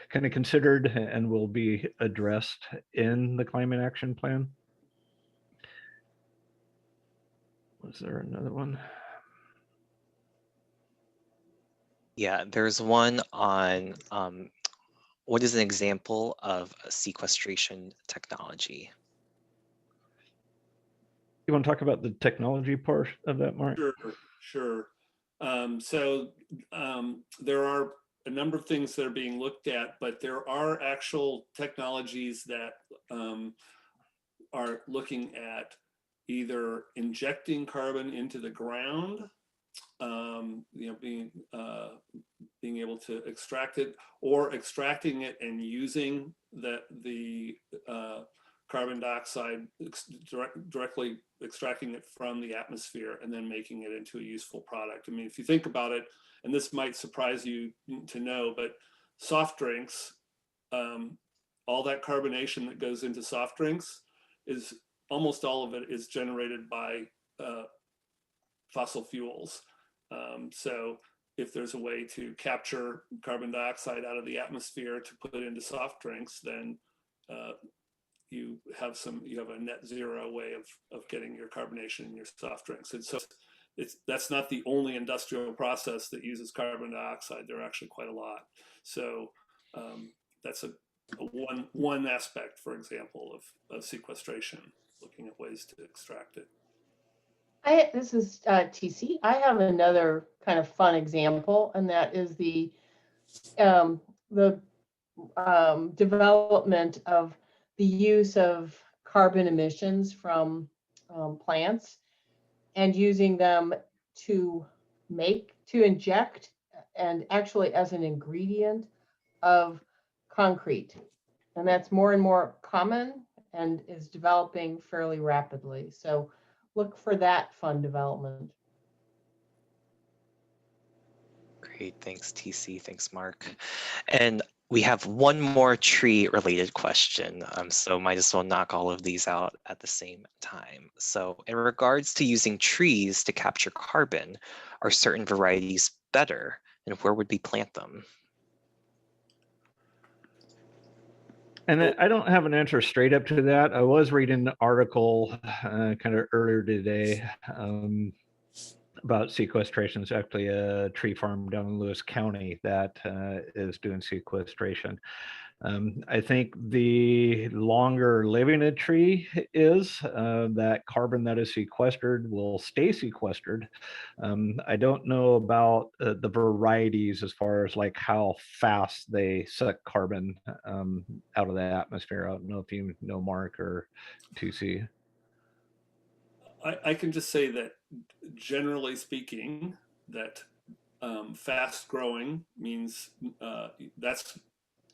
B: kind of considered and will be addressed in the climate action plan. Was there another one?
A: Yeah, there's one on what is an example of a sequestration technology?
B: You want to talk about the technology part of that, Mark?
F: Sure. So there are a number of things that are being looked at, but there are actual technologies that are looking at either injecting carbon into the ground, being able to extract it, or extracting it and using the carbon dioxide, directly extracting it from the atmosphere and then making it into a useful product. I mean, if you think about it, and this might surprise you to know, but soft drinks, all that carbonation that goes into soft drinks is almost all of it is generated by fossil fuels. So if there's a way to capture carbon dioxide out of the atmosphere to put it into soft drinks, then you have a net zero way of getting your carbonation in your soft drinks. And so that's not the only industrial process that uses carbon dioxide. There are actually quite a lot. So that's a one aspect, for example, of sequestration, looking at ways to extract it.
D: This is TC. I have another kind of fun example, and that is the development of the use of carbon emissions from plants and using them to inject and actually as an ingredient of concrete. And that's more and more common and is developing fairly rapidly. So look for that fun development.
A: Great, thanks TC, thanks Mark. And we have one more tree related question, so might as well knock all of these out at the same time. So in regards to using trees to capture carbon, are certain varieties better, and where would we plant them?
B: And I don't have an answer straight up to that. I was reading an article kind of earlier today about sequestration. It's actually a tree farm down in Lewis County that is doing sequestration. I think the longer living a tree is, that carbon that is sequestered will stay sequestered. I don't know about the varieties as far as like how fast they suck carbon out of the atmosphere. I don't know if you know Mark or 2C.
F: I can just say that generally speaking, that fast growing means that's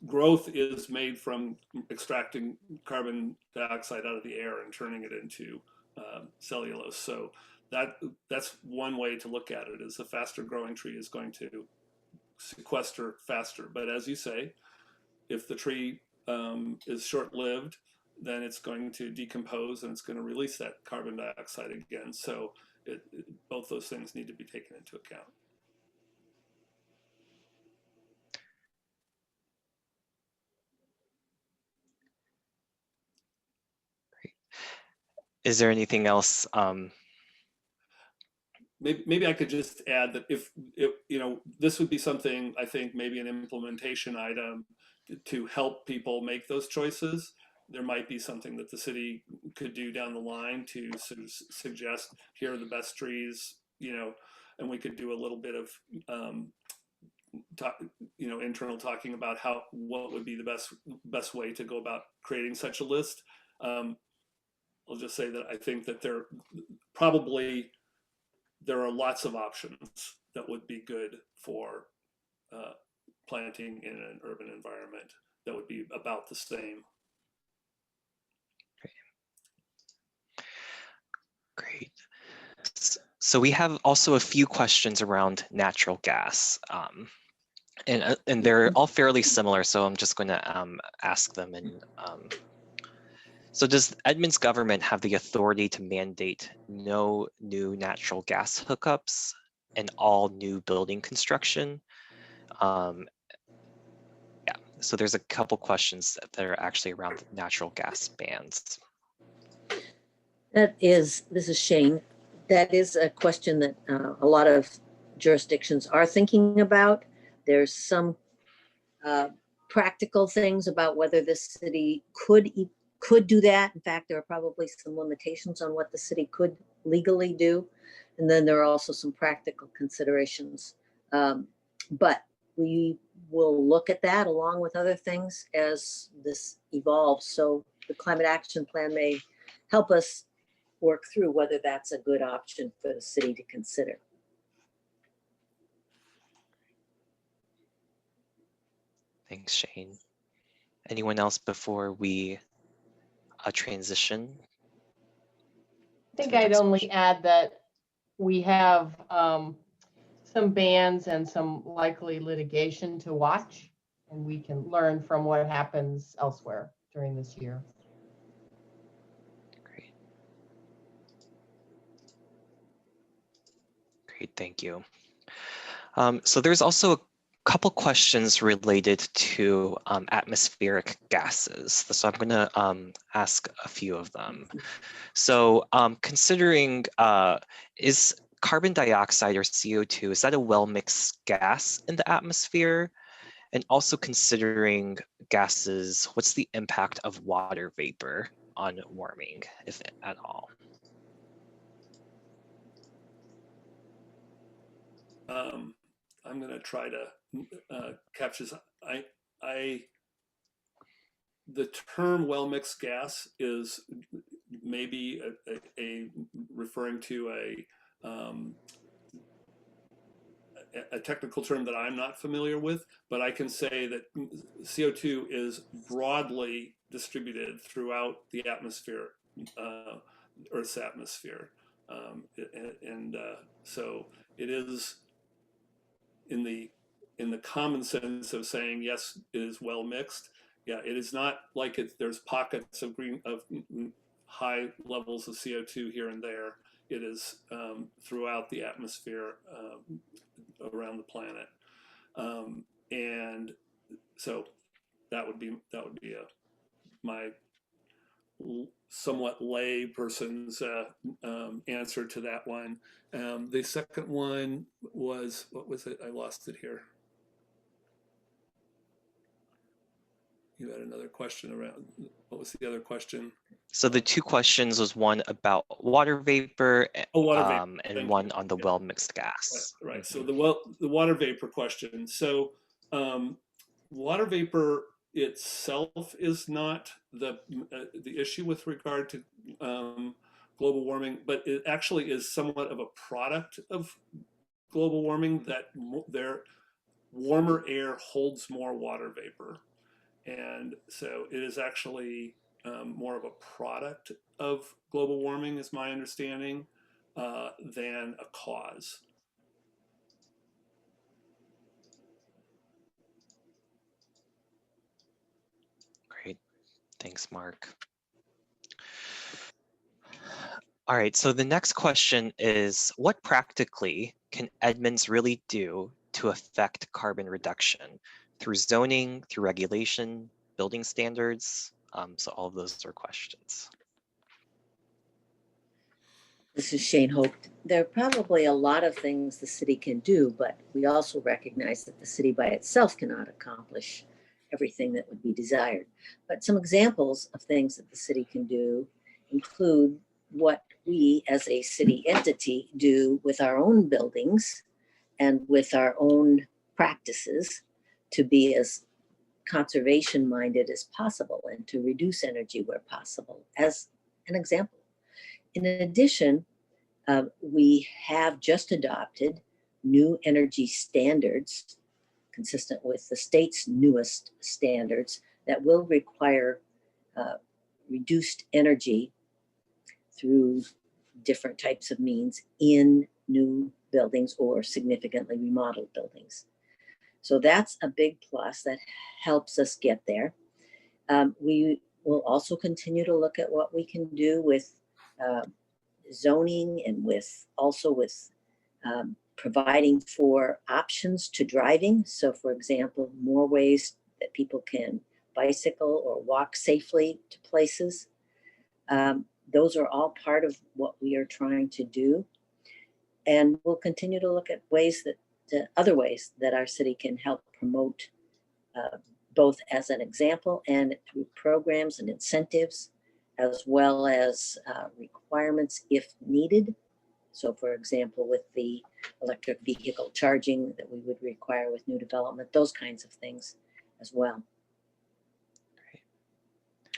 F: growth is made from extracting carbon dioxide out of the air and turning it into cellulose. So that's one way to look at it, is a faster growing tree is going to sequester faster. But as you say, if the tree is short-lived, then it's going to decompose and it's going to release that carbon dioxide again. So both those things need to be taken into account.
A: Great. Is there anything else?
F: Maybe I could just add that if you know, this would be something, I think maybe an implementation item to help people make those choices. There might be something that the city could do down the line to sort of suggest, here are the best trees, you know, and we could do a little bit of internal talking about what would be the best way to go about creating such a list. I'll just say that I think that there are lots of options that would be good for planting in an urban environment that would be about the same.
A: Great. So we have also a few questions around natural gas, and they're all fairly similar. So I'm just going to ask them. And so does Edmund's government have the authority to mandate no new natural gas hookups and all new building construction? Yeah. So there's a couple questions that are actually around natural gas bans.
G: This is Shane. That is a question that a lot of jurisdictions are thinking about. There's some practical things about whether the city could do that. In fact, there are probably some limitations on what the city could legally do. And then there are also some practical considerations. But we will look at that along with other things as this evolves. So the climate action plan may help us work through whether that's a good option for the city to consider.
A: Thanks, Shane. Anyone else before we transition?
D: I think I'd only add that we have some bans and some likely litigation to watch, and we can learn from what happens elsewhere during this year.
A: Great. Great, thank you. So there's also a couple questions related to atmospheric gases. So I'm going to ask a few of them. So considering, is carbon dioxide or CO2, is that a well-mixed gas in the atmosphere? And also considering gases, what's the impact of water vapor on warming, if at all?
F: I'm going to try to capture this. The term well-mixed gas is maybe a referring to a technical term that I'm not familiar with, but I can say that CO2 is broadly distributed throughout the atmosphere, Earth's atmosphere. So it is in the in the common sense of saying, yes, it is well mixed. Yeah, it is not like there's pockets of high levels of CO2 here and there. It is throughout the atmosphere around the planet. And so that would be my somewhat lay person's answer to that one. The second one was, what was it? I lost it here. You had another question around, what was the other question?
A: So the two questions was one about water vapor,
F: Water vapor.
A: and one on the well mixed gas.
F: Right. So the water vapor question. So water vapor itself is not the issue with regard to global warming, but it actually is somewhat of a product of global warming, that their warmer air holds more water vapor. And so it is actually more of a product of global warming, is my understanding, than a cause.
A: Great. Thanks, Mark. All right, so the next question is, what practically can Edmonds really do to affect carbon reduction through zoning, through regulation, building standards? So all of those are questions.
G: This is Shane Hope. There are probably a lot of things the city can do, but we also recognize that the city by itself cannot accomplish everything that would be desired. But some examples of things that the city can do include what we as a city entity do with our own buildings and with our own practices to be as conservation minded as possible and to reduce energy where possible, as an example. In addition, we have just adopted new energy standards consistent with the state's newest standards that will require reduced energy through different types of means in new buildings or significantly remodeled buildings. So that's a big plus that helps us get there. We will also continue to look at what we can do with zoning and with providing for options to driving. So for example, more ways that people can bicycle or walk safely to places. Those are all part of what we are trying to do. And we'll continue to look at other ways that our city can help promote both as an example and through programs and incentives, as well as requirements if needed. So for example, with the electric vehicle charging that we would require with new development, those kinds of things as well.
A: Great.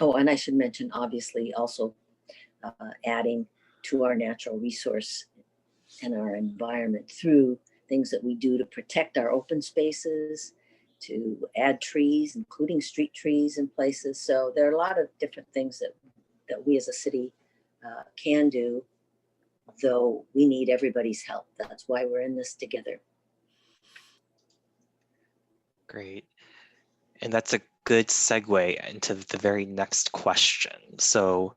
G: Oh, and I should mention, obviously, also adding to our natural resource and our environment through things that we do to protect our open spaces, to add trees, including street trees in places. So there are a lot of different things that we as a city can do, though we need everybody's help. That's why we're in this together.
A: Great. And that's a good segue into the very next question. So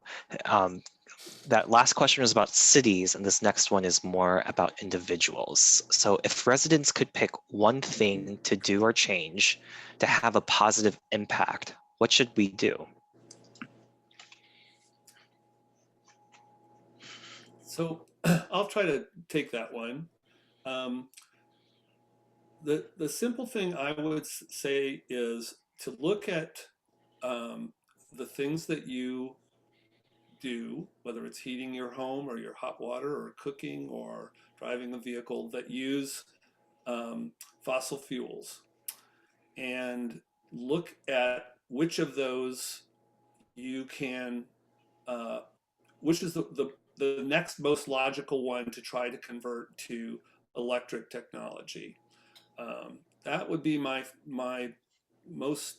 A: that last question was about cities, and this next one is more about individuals. So if residents could pick one thing to do or change to have a positive impact, what should we do?
F: So I'll try to take that one. The simple thing I would say is to look at the things that you do, whether it's heating your home or your hot water or cooking or driving a vehicle, that use fossil fuels, and look at which of those you can, which is the next most logical one to try to convert to electric technology. That would be my most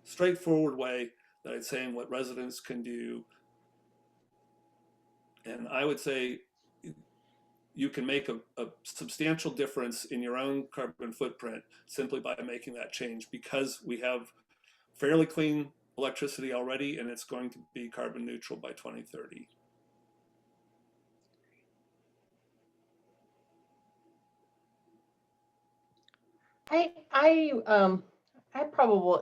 F: straightforward way that I'd say what residents can do. And I would say you can make a substantial difference in your own carbon footprint simply by making that change, because we have fairly clean electricity already, and it's going to be carbon neutral by 2030.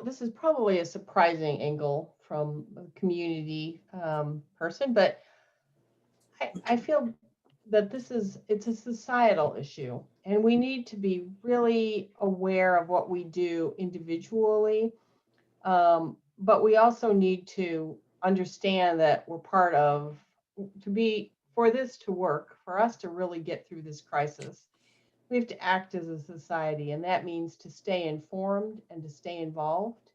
D: This is probably a surprising angle from a community person, but I feel that it's a societal issue, and we need to be really aware of what we do individually. But we also need to understand that we're part of, for this to work, for us to really get through this crisis, we have to act as a society, and that means to stay informed and to stay involved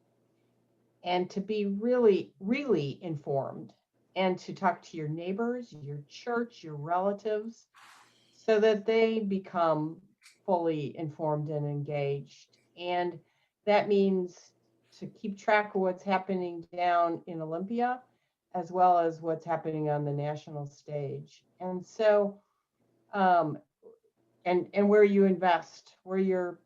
D: and to be really, really informed, and to talk to your neighbors, your church, your relatives, so that they become fully informed and engaged. And that means to keep track of what's happening down in Olympia, as well as what's happening on the national stage. And so, and where you invest, where your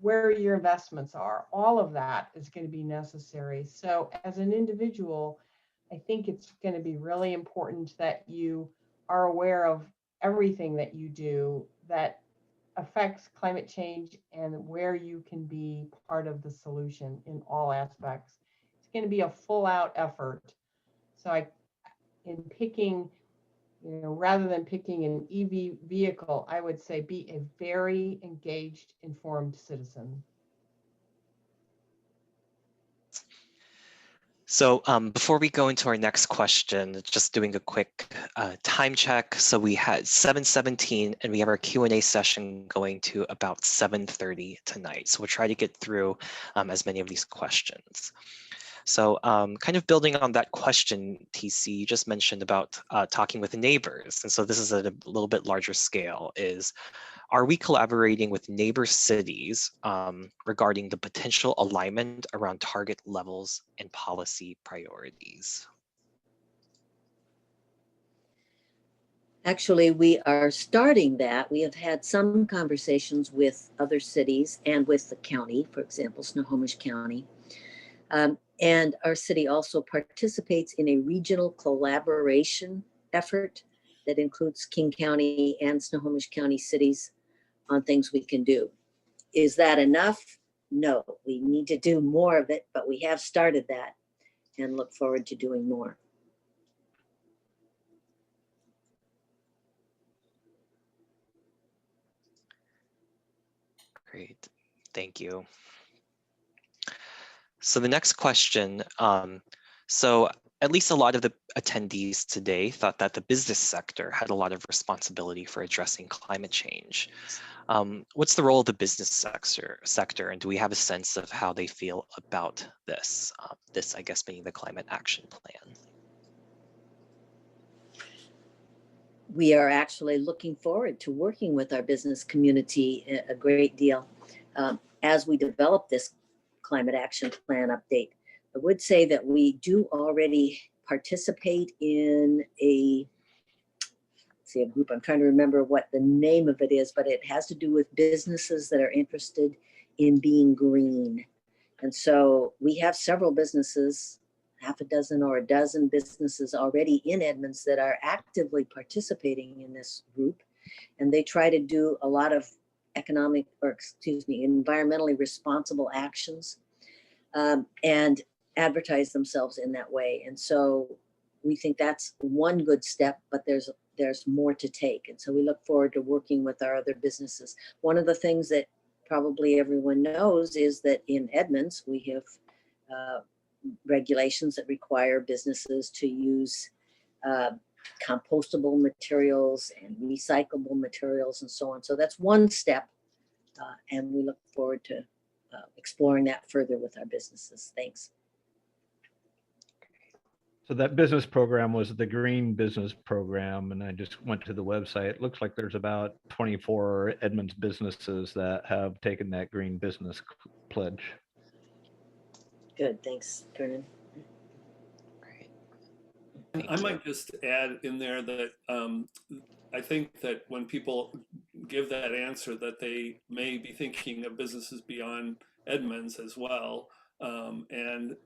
D: investments are, all of that is going to be necessary. So as an individual, I think it's going to be really important that you are aware of everything that you do that affects climate change and where you can be part of the solution in all aspects. It's going to be a full out effort. So in picking, rather than picking an EV vehicle, I would say be a very engaged, informed citizen.
A: So before we go into our next question, just doing a quick time check. So we had 7:17, and we have our Q&A session going to about 7:30 tonight. So we'll try to get through as many of these questions. So kind of building on that question, TC, you just mentioned about talking with neighbors. And so this is at a little bit larger scale, are we collaborating with neighbor cities regarding the potential alignment around target levels and policy priorities?
G: Actually, we are starting that. We have had some conversations with other cities and with the county, for example, Snohomish County. And our city also participates in a regional collaboration effort that includes King County and Snohomish County cities on things we can do. Is that enough? No, we need to do more of it, but we have started that and look forward to doing more.
A: Great, thank you. So the next question, so at least a lot of the attendees today thought that the business sector had a lot of responsibility for addressing climate change. What's the role of the business sector, and do we have a sense of how they feel about this? This, I guess, being the climate action plan.
G: We are actually looking forward to working with our business community a great deal as we develop this climate action plan update. I would say that we do already participate in a group. I'm trying to remember what the name of it is, but it has to do with businesses that are interested in being green. And so we have several businesses, half a dozen or a dozen businesses already in Edmonds that are actively participating in this group. And they try to do a lot of environmentally responsible actions and advertise themselves in that way. And so we think that's one good step, but there's more to take. And so we look forward to working with our other businesses. One of the things that probably everyone knows is that in Edmonds, we have regulations that require businesses to use compostable materials and recyclable materials and so on. So that's one step. And we look forward to exploring that further with our businesses. Thanks.
B: So that business program was the Green Business Program, and I just went to the website. It looks like there's about 24 Edmonds businesses that have taken that Green Business Pledge.
G: Good, thanks, Kernan.
F: I might just add in there that I think that when people give that answer, that they may be thinking of businesses beyond Edmonds as well, and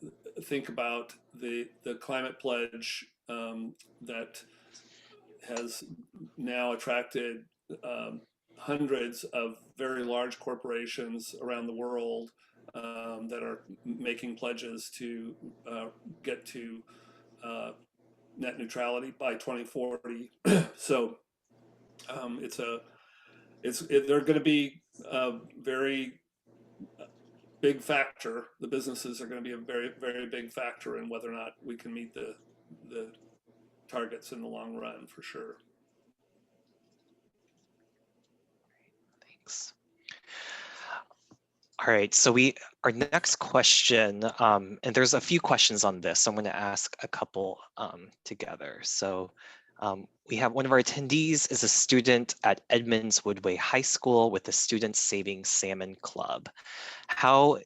F: think about the climate pledge that has now attracted hundreds of very large corporations around the world that are making pledges to get to net neutrality by 2040. So they're going to be a very big factor. The businesses are going to be a very, very big factor in whether or not we can meet the targets in the long run, for sure.
A: Thanks. All right, so our next question, and there's a few questions on this, so I'm going to ask a couple together. So we have one of our attendees is a student at Edmonds Woodway High School with the Student Saving Salmon Club. How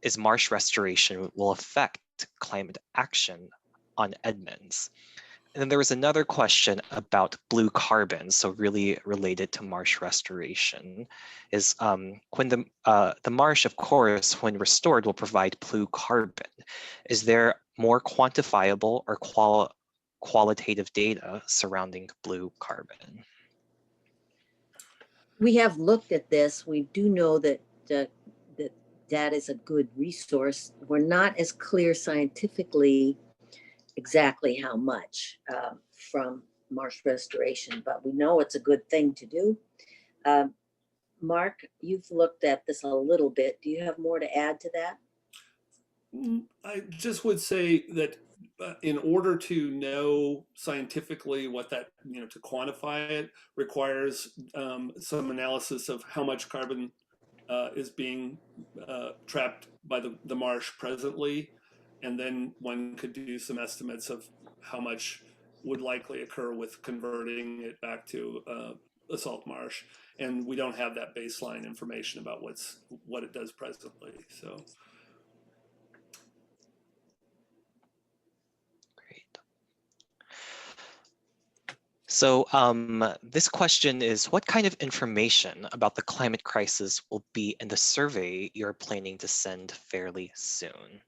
A: is marsh restoration will affect climate action on Edmonds? And then there was another question about blue carbon, so really related to marsh restoration, is when the marsh, of course, when restored, will provide blue carbon. Is there more quantifiable or qualitative data surrounding blue carbon?
G: We have looked at this. We do know that that is a good resource. We're not as clear scientifically exactly how much from marsh restoration, but we know it's a good thing to do. Mark, you've looked at this a little bit. Do you have more to add to that?
F: I just would say that in order to know scientifically what that, to quantify it, requires some analysis of how much carbon is being trapped by the marsh presently. And then one could do some estimates of how much would likely occur with converting it back to a salt marsh. And we don't have that baseline information about what it does presently. So.
A: Great. So this question is, what kind of information about the climate crisis will be in the survey you're planning to send fairly soon?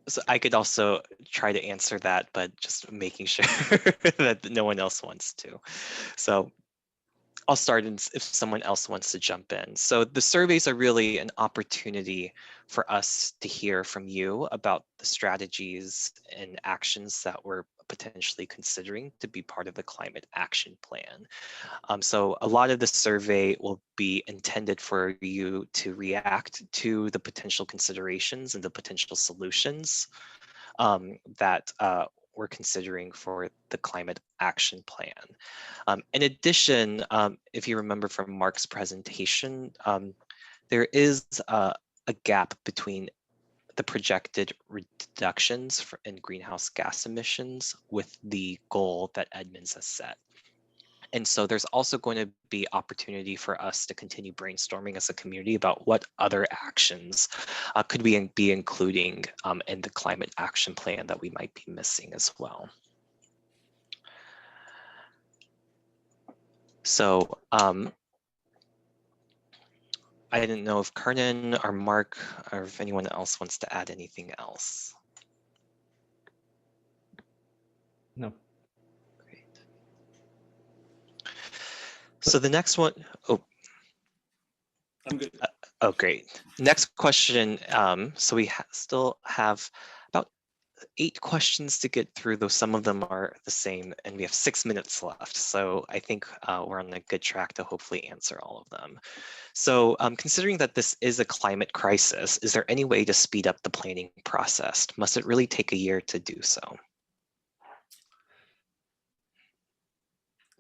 A: So I could also try to answer that, but just making sure that no one else wants to. So I'll start if someone else wants to jump in. So the surveys are really an opportunity for us to hear from you about the strategies and actions that we're potentially considering to be part of the climate action plan. So a lot of the survey will be intended for you to react to the potential considerations and the potential solutions that we're considering for the climate action plan. In addition, if you remember from Mark's presentation, there is a gap between the projected reductions in greenhouse gas emissions with the goal that Edmonds has set. And so there's also going to be opportunity for us to continue brainstorming as a community about what other actions could we be including in the climate action plan that we might be missing as well. So I didn't know if Kernan or Mark or if anyone else wants to add anything else.
B: No.
A: Great. So the next one,
F: I'm good.
A: Oh, great. Next question. So we still have about 8 questions to get through, though some of them are the same, and we have 6 minutes left. So I think we're on a good track to hopefully answer all of them. So considering that this is a climate crisis, is there any way to speed up the planning process? Must it really take a year to do so?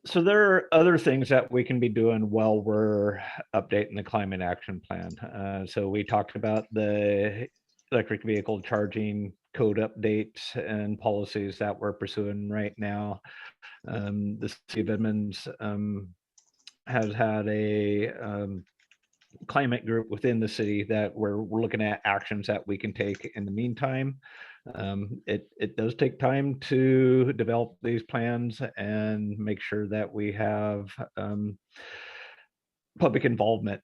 B: So there are other things that we can be doing while we're updating the climate action plan. So we talked about the electric vehicle charging code updates and policies that we're pursuing right now. The city of Edmonds has had a climate group within the city that we're looking at actions that we can take in the meantime. It does take time to develop these plans and make sure that we have public involvement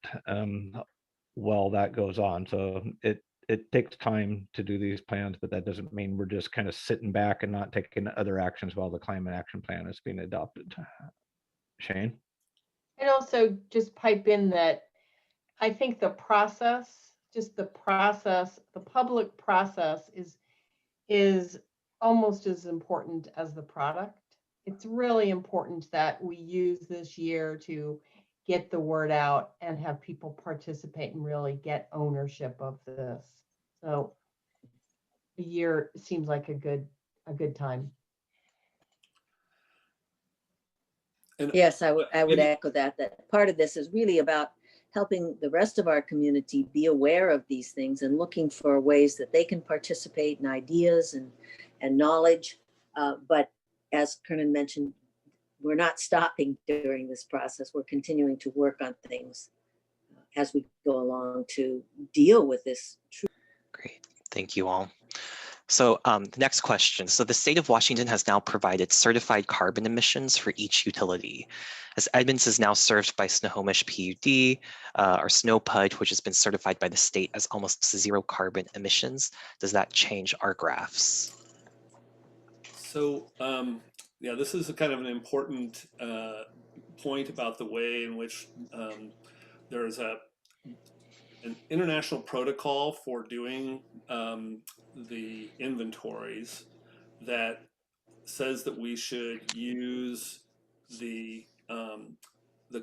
B: while that goes on. So it takes time to do these plans, but that doesn't mean we're just kind of sitting back and not taking other actions while the climate action plan is being adopted. Shane?
D: And also just pipe in that I think the process, just the process, the public process is almost as important as the product. It's really important that we use this year to get the word out and have people participate and really get ownership of this. So a year seems like a good time.
F: And
G: Yes, I would echo that part of this is really about helping the rest of our community be aware of these things and looking for ways that they can participate in ideas and knowledge. But as Kernan mentioned, we're not stopping during this process. We're continuing to work on things as we go along to deal with this.
A: Great, thank you all. So the next question. So the state of Washington has now provided certified carbon emissions for each utility. As Edmonds is now served by Snohomish PUD, or SNOPUD, which has been certified by the state as almost zero carbon emissions, does that change our graphs?
F: So yeah, this is a kind of an important point about the way in which there's an international protocol for doing the inventories that says that we should use the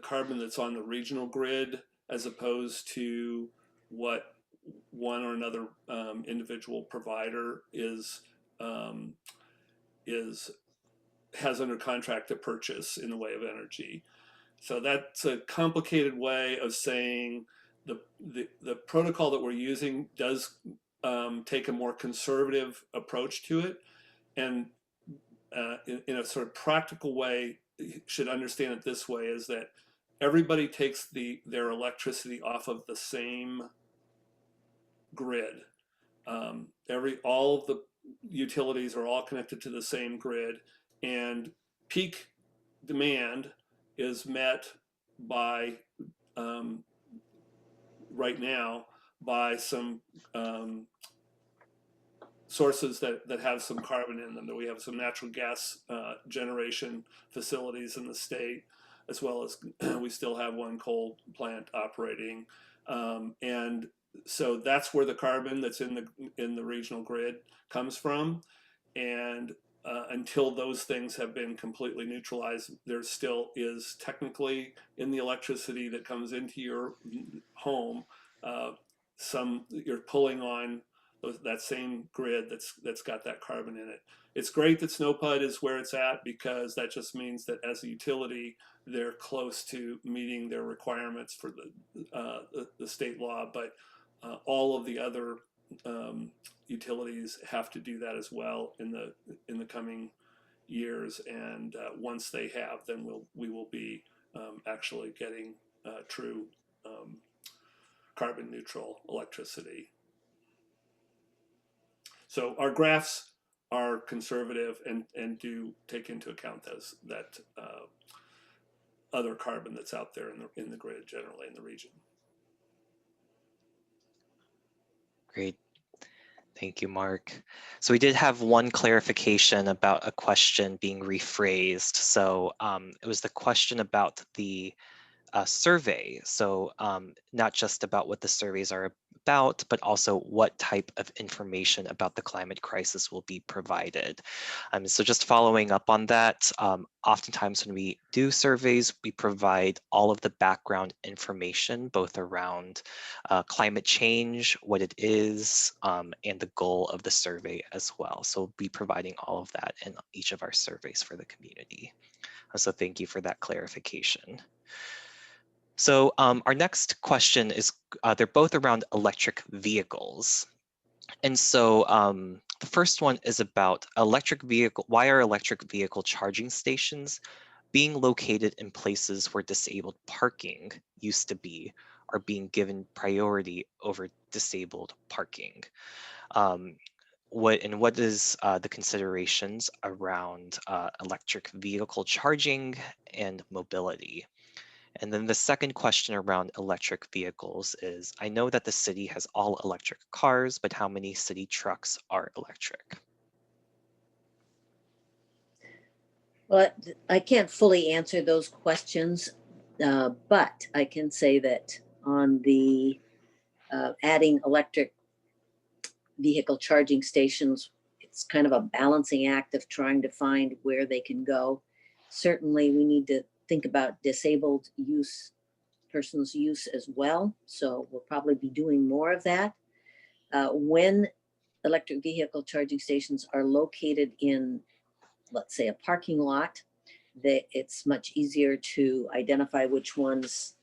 F: carbon that's on the regional grid as opposed to what one or another individual provider has under contract to purchase in the way of energy. So that's a complicated way of saying the protocol that we're using does take a more conservative approach to it, and in a sort of practical way, you should understand it this way: is that everybody takes their electricity off of the same grid. All of the utilities are all connected to the same grid, and peak demand is met by right now by some sources that have some carbon in them. That we have some natural gas generation facilities in the state, as well as we still have one coal plant operating, and so that's where the carbon that's in the regional grid comes from. And until those things have been completely neutralized, there still is technically in the electricity that comes into your home, you're pulling on that same grid that's got that carbon in it. It's great that SNOPUD is where it's at, because that just means that as a utility, they're close to meeting their requirements for the state law, but all of the other utilities have to do that as well in the coming years. And once they have, then we will be actually getting true carbon neutral electricity. So our graphs are conservative and do take into account that other carbon that's out there in the grid, generally in the region.
A: Great. Thank you, Mark. So we did have one clarification about a question being rephrased. So it was the question about the survey. So not just about what the surveys are about, but also what type of information about the climate crisis will be provided. So just following up on that, oftentimes when we do surveys, we provide all of the background information, both around climate change, what it is, and the goal of the survey as well. So we'll be providing all of that in each of our surveys for the community. So thank you for that clarification. So our next question is, they're both around electric vehicles. And so the first one is about why are electric vehicle charging stations being located in places where disabled parking used to be, are being given priority over disabled parking? what is the considerations around electric vehicle charging and mobility? And then the second question around electric vehicles is, I know that the city has all electric cars, but how many city trucks are electric?
G: Well, I can't fully answer those questions, but I can say that on the adding electric vehicle charging stations, it's kind of a balancing act of trying to find where they can go. Certainly, we need to think about disabled persons' use as well. So we'll probably be doing more of that. When electric vehicle charging stations are located in, let's say, a parking lot, it's much easier to identify which ones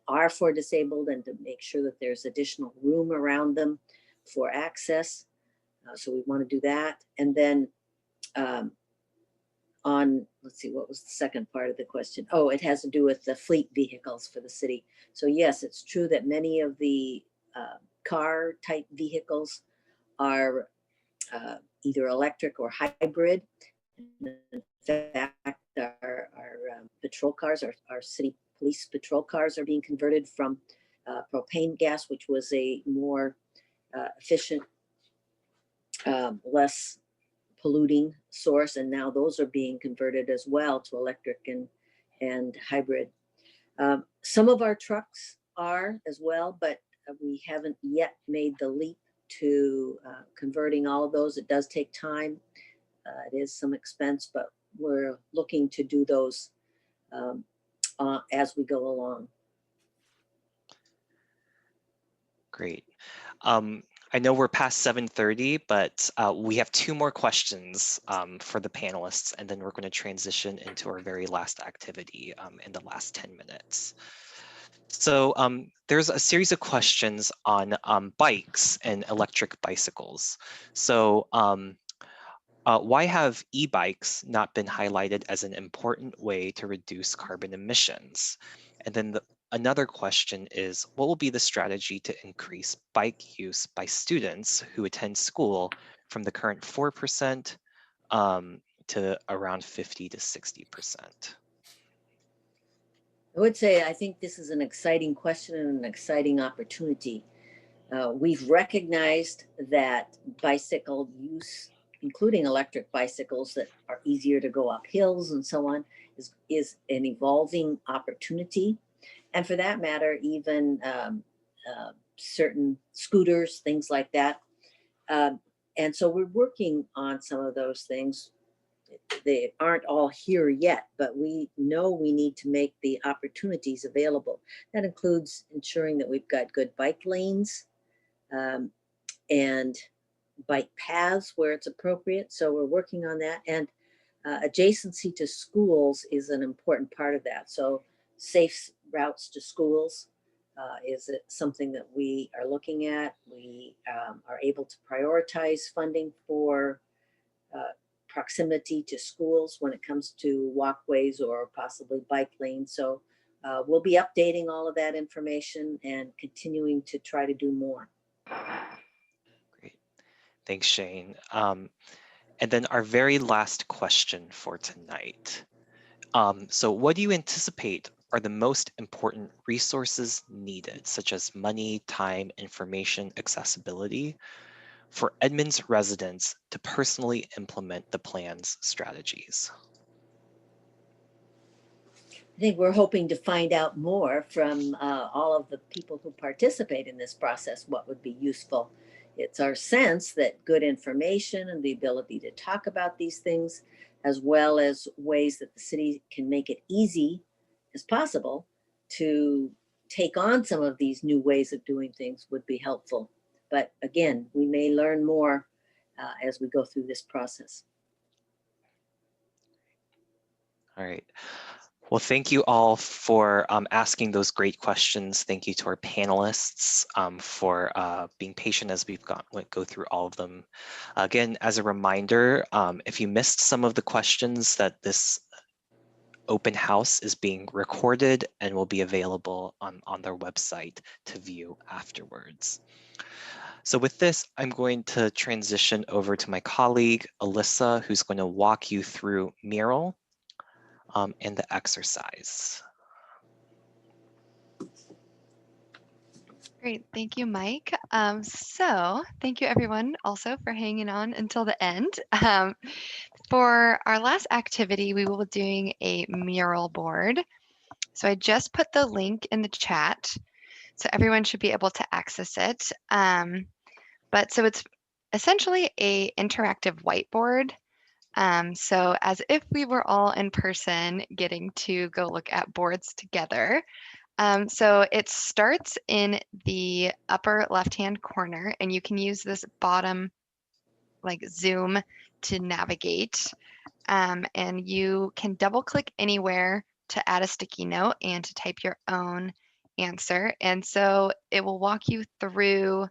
G: are for disabled and to make sure that there's additional room around them for access. So we want to do that. And then let's see, what was the second part of the question? Oh, it has to do with the fleet vehicles for the city. So yes, it's true that many of the car type vehicles are either electric or hybrid. In fact, our patrol cars, our city police patrol cars are being converted from propane gas, which was a more efficient, less polluting source, and now those are being converted as well to electric and hybrid. Some of our trucks are as well, but we haven't yet made the leap to converting all of those. It does take time. It is some expense, but we're looking to do those as we go along.
A: Great. I know we're past 7:30, but we have 2 more questions for the panelists, and then we're going to transition into our very last activity in the last 10 minutes. So there's a series of questions on bikes and electric bicycles. So why have e-bikes not been highlighted as an important way to reduce carbon emissions? And then another question is, what will be the strategy to increase bike use by students who attend school from the current 4% to around 50 to 60%?
G: I would say I think this is an exciting question and an exciting opportunity. We've recognized that bicycle use, including electric bicycles that are easier to go up hills and so on, is an evolving opportunity. And for that matter, even certain scooters, things like that. And so we're working on some of those things. They aren't all here yet, but we know we need to make the opportunities available. That includes ensuring that we've got good bike lanes and bike paths where it's appropriate. So we're working on that. And adjacency to schools is an important part of that. So safe routes to schools is something that we are looking at. We are able to prioritize funding for proximity to schools when it comes to walkways or possibly bike lanes. So we'll be updating all of that information and continuing to try to do more.
A: Great. Thanks, Shane. And then our very last question for tonight. So what do you anticipate are the most important resources needed, such as money, time, information, accessibility, for Edmonds residents to personally implement the plan's strategies?
G: I think we're hoping to find out more from all of the people who participate in this process, what would be useful. It's our sense that good information and the ability to talk about these things, as well as ways that the city can make it easy as possible to take on some of these new ways of doing things, would be helpful. But again, we may learn more as we go through this process.
A: All right. Well, thank you all for asking those great questions. Thank you to our panelists for being patient as we've go through all of them. Again, as a reminder, if you missed some of the questions, that this open house is being recorded and will be available on their website to view afterwards. So with this, I'm going to transition over to my colleague, Alyssa, who's going to walk you through Mural and the exercise.
H: Great, thank you, Mike. So thank you everyone also for hanging on until the end. For our last activity, we will be doing a mural board. So I just put the link in the chat, so everyone should be able to access it. But so it's essentially a interactive whiteboard. So as if we were all in person getting to go look at boards together. So it starts in the upper left-hand corner, and you can use this bottom like zoom to navigate. And you can double click anywhere to add a sticky note and to type your own answer. And so it will walk you through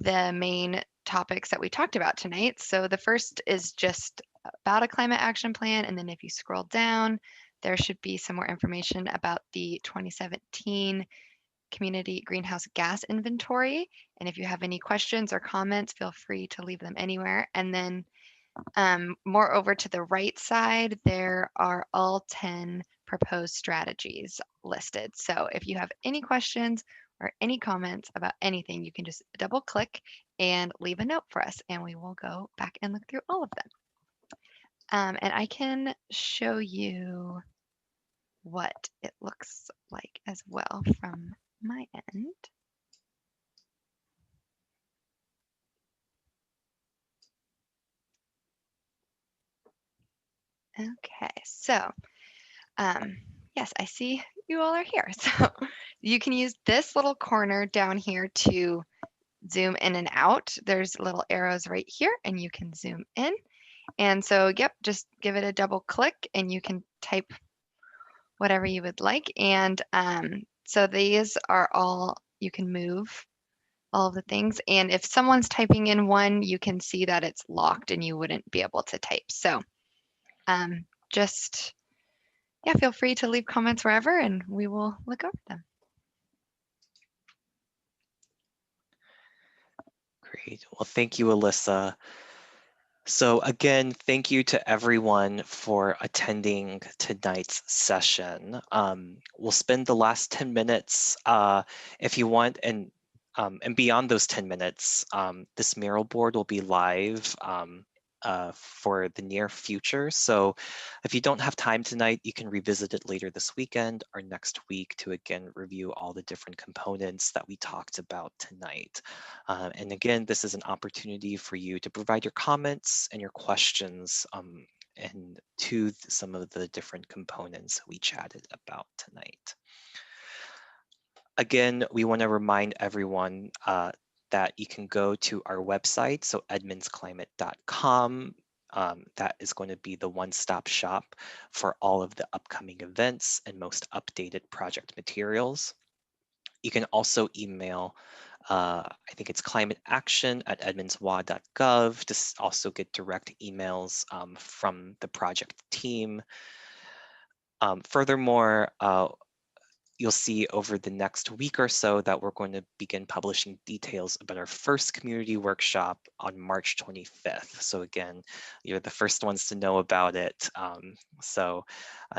H: the main topics that we talked about tonight. So the first is just about a climate action plan. And then if you scroll down, there should be some more information about the 2017 community greenhouse gas inventory. And if you have any questions or comments, feel free to leave them anywhere. And then more over to the right side, there are all 10 proposed strategies listed. So if you have any questions or any comments about anything, you can just double click and leave a note for us, and we will go back and look through all of them. And I can show you what it looks like as well from my end. Okay, so yes, I see you all are here. So you can use this little corner down here to zoom in and out. There's little arrows right here, and you can zoom in. And so, yep, just give it a double click and you can type whatever you would like. And so these are all, you can move all of the things. And if someone's typing in one, you can see that it's locked and you wouldn't be able to type. So just, yeah, feel free to leave comments wherever and we will look over them.
A: Great. Well, thank you, Alyssa. So again, thank you to everyone for attending tonight's session. We'll spend the last 10 minutes if you want, and beyond those 10 minutes, this mural board will be live for the near future. So if you don't have time tonight, you can revisit it later this weekend or next week to again review all the different components that we talked about tonight. And again, this is an opportunity for you to provide your comments and your questions and to some of the different components we chatted about tonight. Again, we want to remind everyone that you can go to our website, so edmondsclimate.com. That is going to be the one-stop shop for all of the upcoming events and most updated project materials. You can also email, I think it's climateaction@edmondswa.gov to also get direct emails from the project team. Furthermore, you'll see over the next week or so that we're going to begin publishing details about our first community workshop on March 25th. So again, you're the first ones to know about it. So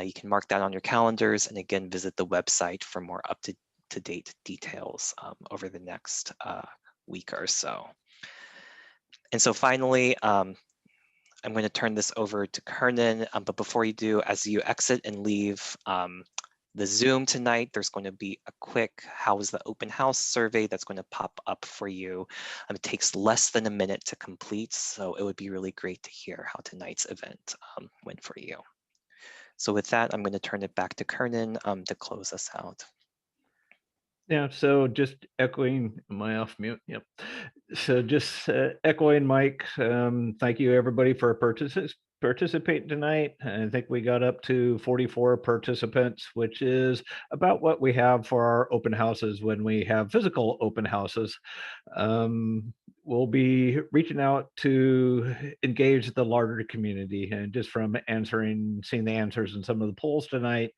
A: you can mark that on your calendars and again, visit the website for more up-to-date details over the next week or so. And so finally, I'm going to turn this over to Kernan, but before you do, as you exit and leave, the Zoom tonight, there's going to be a quick how was the open house survey that's going to pop up for you. It takes less than a minute to complete, so it would be really great to hear how tonight's event went for you. So with that, I'm going to turn it back to Kernan to close us out.
B: Yeah, so just echoing, am I off mute? Yep. So just echoing Mike, thank you everybody for participating tonight. I think we got up to 44 participants, which is about what we have for our open houses when we have physical open houses. We'll be reaching out to engage the larger community, and just from seeing the answers in some of the polls tonight,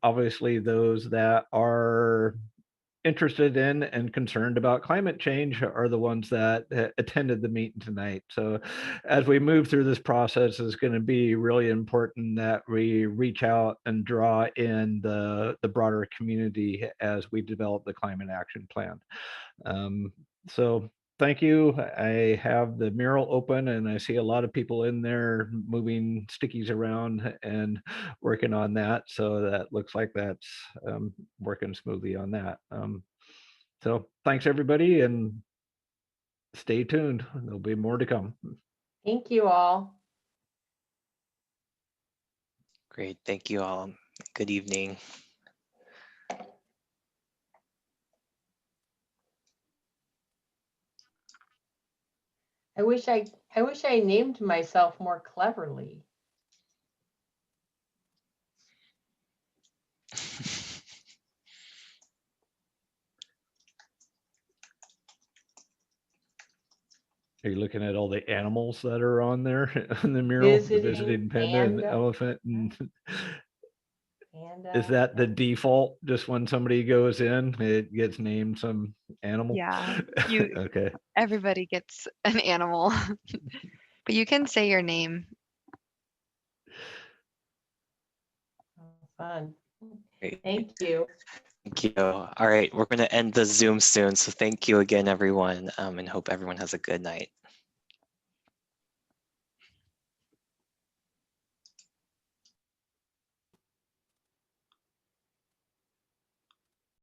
B: obviously those that are interested in and concerned about climate change are the ones that attended the meeting tonight. So as we move through this process, it's going to be really important that we reach out and draw in the broader community as we develop the climate action plan. So thank you. I have the mural open and I see a lot of people in there moving stickies around and working on that. So that looks like that's working smoothly on that. So thanks everybody and stay tuned. There'll be more to come.
D: Thank you all.
A: Great. Thank you all. Good evening.
D: I wish I named myself more cleverly.
B: Are you looking at all the animals that are on there in the mural? The visiting panda and elephant and is that the default? Just when somebody goes in, it gets named some animal?
H: Yeah,
B: Okay.
H: everybody gets an animal, but you can say your name.
D: Fun.
A: Great.
D: Thank you.
A: Thank you. All right, we're going to end the Zoom soon. So thank you again, everyone, and hope everyone has a good night.